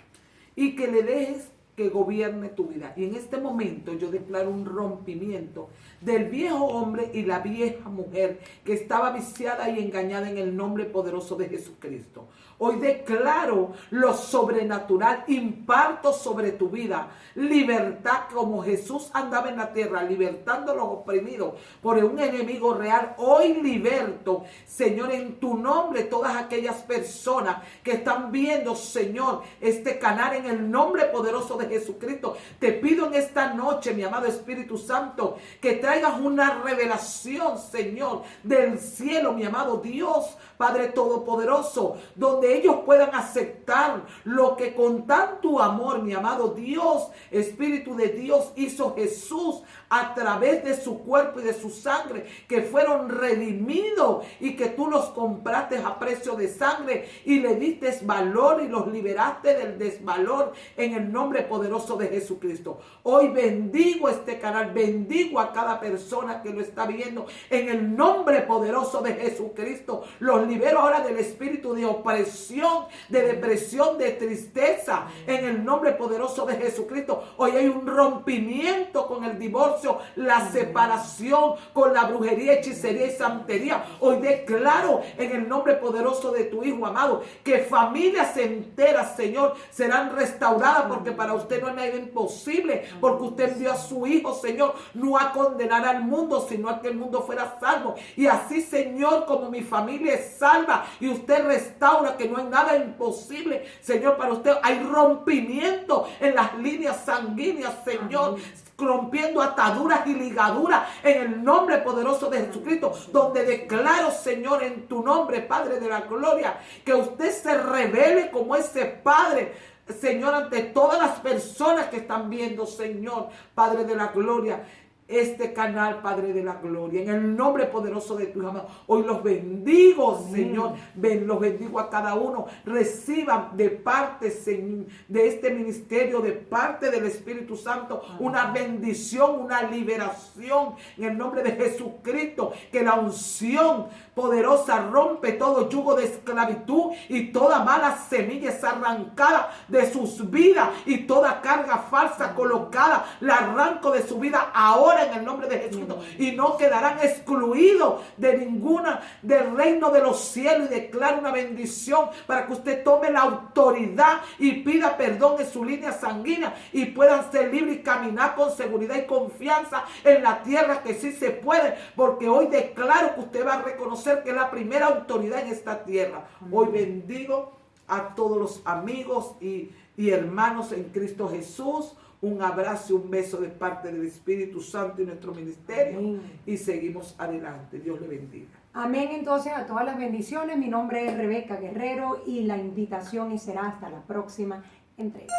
y que le dejes que gobierne tu vida. Y en este momento yo declaro un rompimiento del viejo hombre y la vieja mujer que estaba viciada y engañada en el nombre poderoso de Jesucristo. Hoy declaro lo sobrenatural, imparto sobre tu vida libertad como Jesús andaba en la tierra, libertando a los oprimidos por un enemigo real. Hoy liberto, Señor, en tu nombre todas aquellas personas que están viendo, Señor, este canal en el nombre poderoso de Jesucristo. Te pido en esta noche, mi amado Espíritu Santo, que traigas una revelación, Señor, del cielo, mi amado Dios, Padre Todopoderoso, donde ellos puedan aceptar lo que con tanto amor, mi amado Dios, Espíritu de Dios, hizo Jesús a través de su cuerpo y de su sangre, que fueron redimidos y que tú los compraste a precio de sangre y le diste valor y los liberaste del desvalor en el nombre poderoso de Jesucristo. Hoy bendigo este canal, bendigo a cada persona que lo está viendo en el nombre poderoso de Jesucristo. Los libero ahora del espíritu de opresión, de depresión, de tristeza en el nombre poderoso de Jesucristo. Hoy hay un rompimiento con el divorcio, la separación, con la brujería, hechicería y santería. Hoy declaro en el nombre poderoso de tu Hijo amado que familias enteras, Señor, serán restauradas, porque para usted no hay nada imposible, porque usted envió a su Hijo, Señor, no a condenar al mundo, sino a que el mundo fuera salvo. Y así, Señor, como mi familia es salva y usted restaura, que no hay nada imposible, Señor, para usted. Hay rompimiento en las líneas sanguíneas, Señor, rompiendo ataduras y ligaduras en el nombre poderoso de Jesucristo, donde declaro, Señor, en tu nombre, Padre de la gloria, que usted se revele como ese Padre, Señor, ante todas las personas que están viendo, Señor, Padre de la gloria, este canal, Padre de la gloria, en el nombre poderoso de tu amado. Hoy los bendigo, Señor, los bendigo a cada uno. Reciban de parte, Señor, de este ministerio, de parte del Espíritu Santo, una bendición, una liberación en el nombre de Jesucristo. Que la unción poderosa rompe todo yugo de esclavitud y toda mala semilla es arrancada de sus vidas, y toda carga falsa colocada la arranco de su vida ahora en el nombre de Jesucristo, y no quedarán excluidos de ninguna del reino de los cielos. Y declaro una bendición para que usted tome la autoridad y pida perdón en su línea sanguínea, y puedan ser libres y caminar con seguridad y confianza en la tierra, que sí se puede, porque hoy declaro que usted va a reconocer que es la primera autoridad en esta tierra. Hoy bendigo a todos los amigos y hermanos en Cristo Jesús. Un abrazo y un beso de parte del Espíritu Santo y nuestro ministerio. Amén. Y seguimos adelante. Dios le bendiga. Amén. Entonces, a todas las bendiciones. Mi nombre es Rebeca Guerrero y la invitación será hasta la próxima entrega.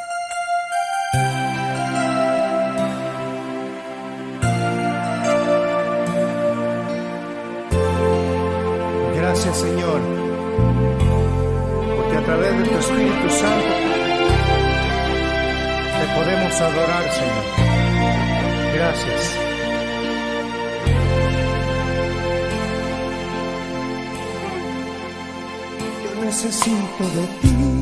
Gracias, Señor, porque a través de tu Espíritu Santo te podemos adorar, Señor. Gracias. Yo necesito de ti.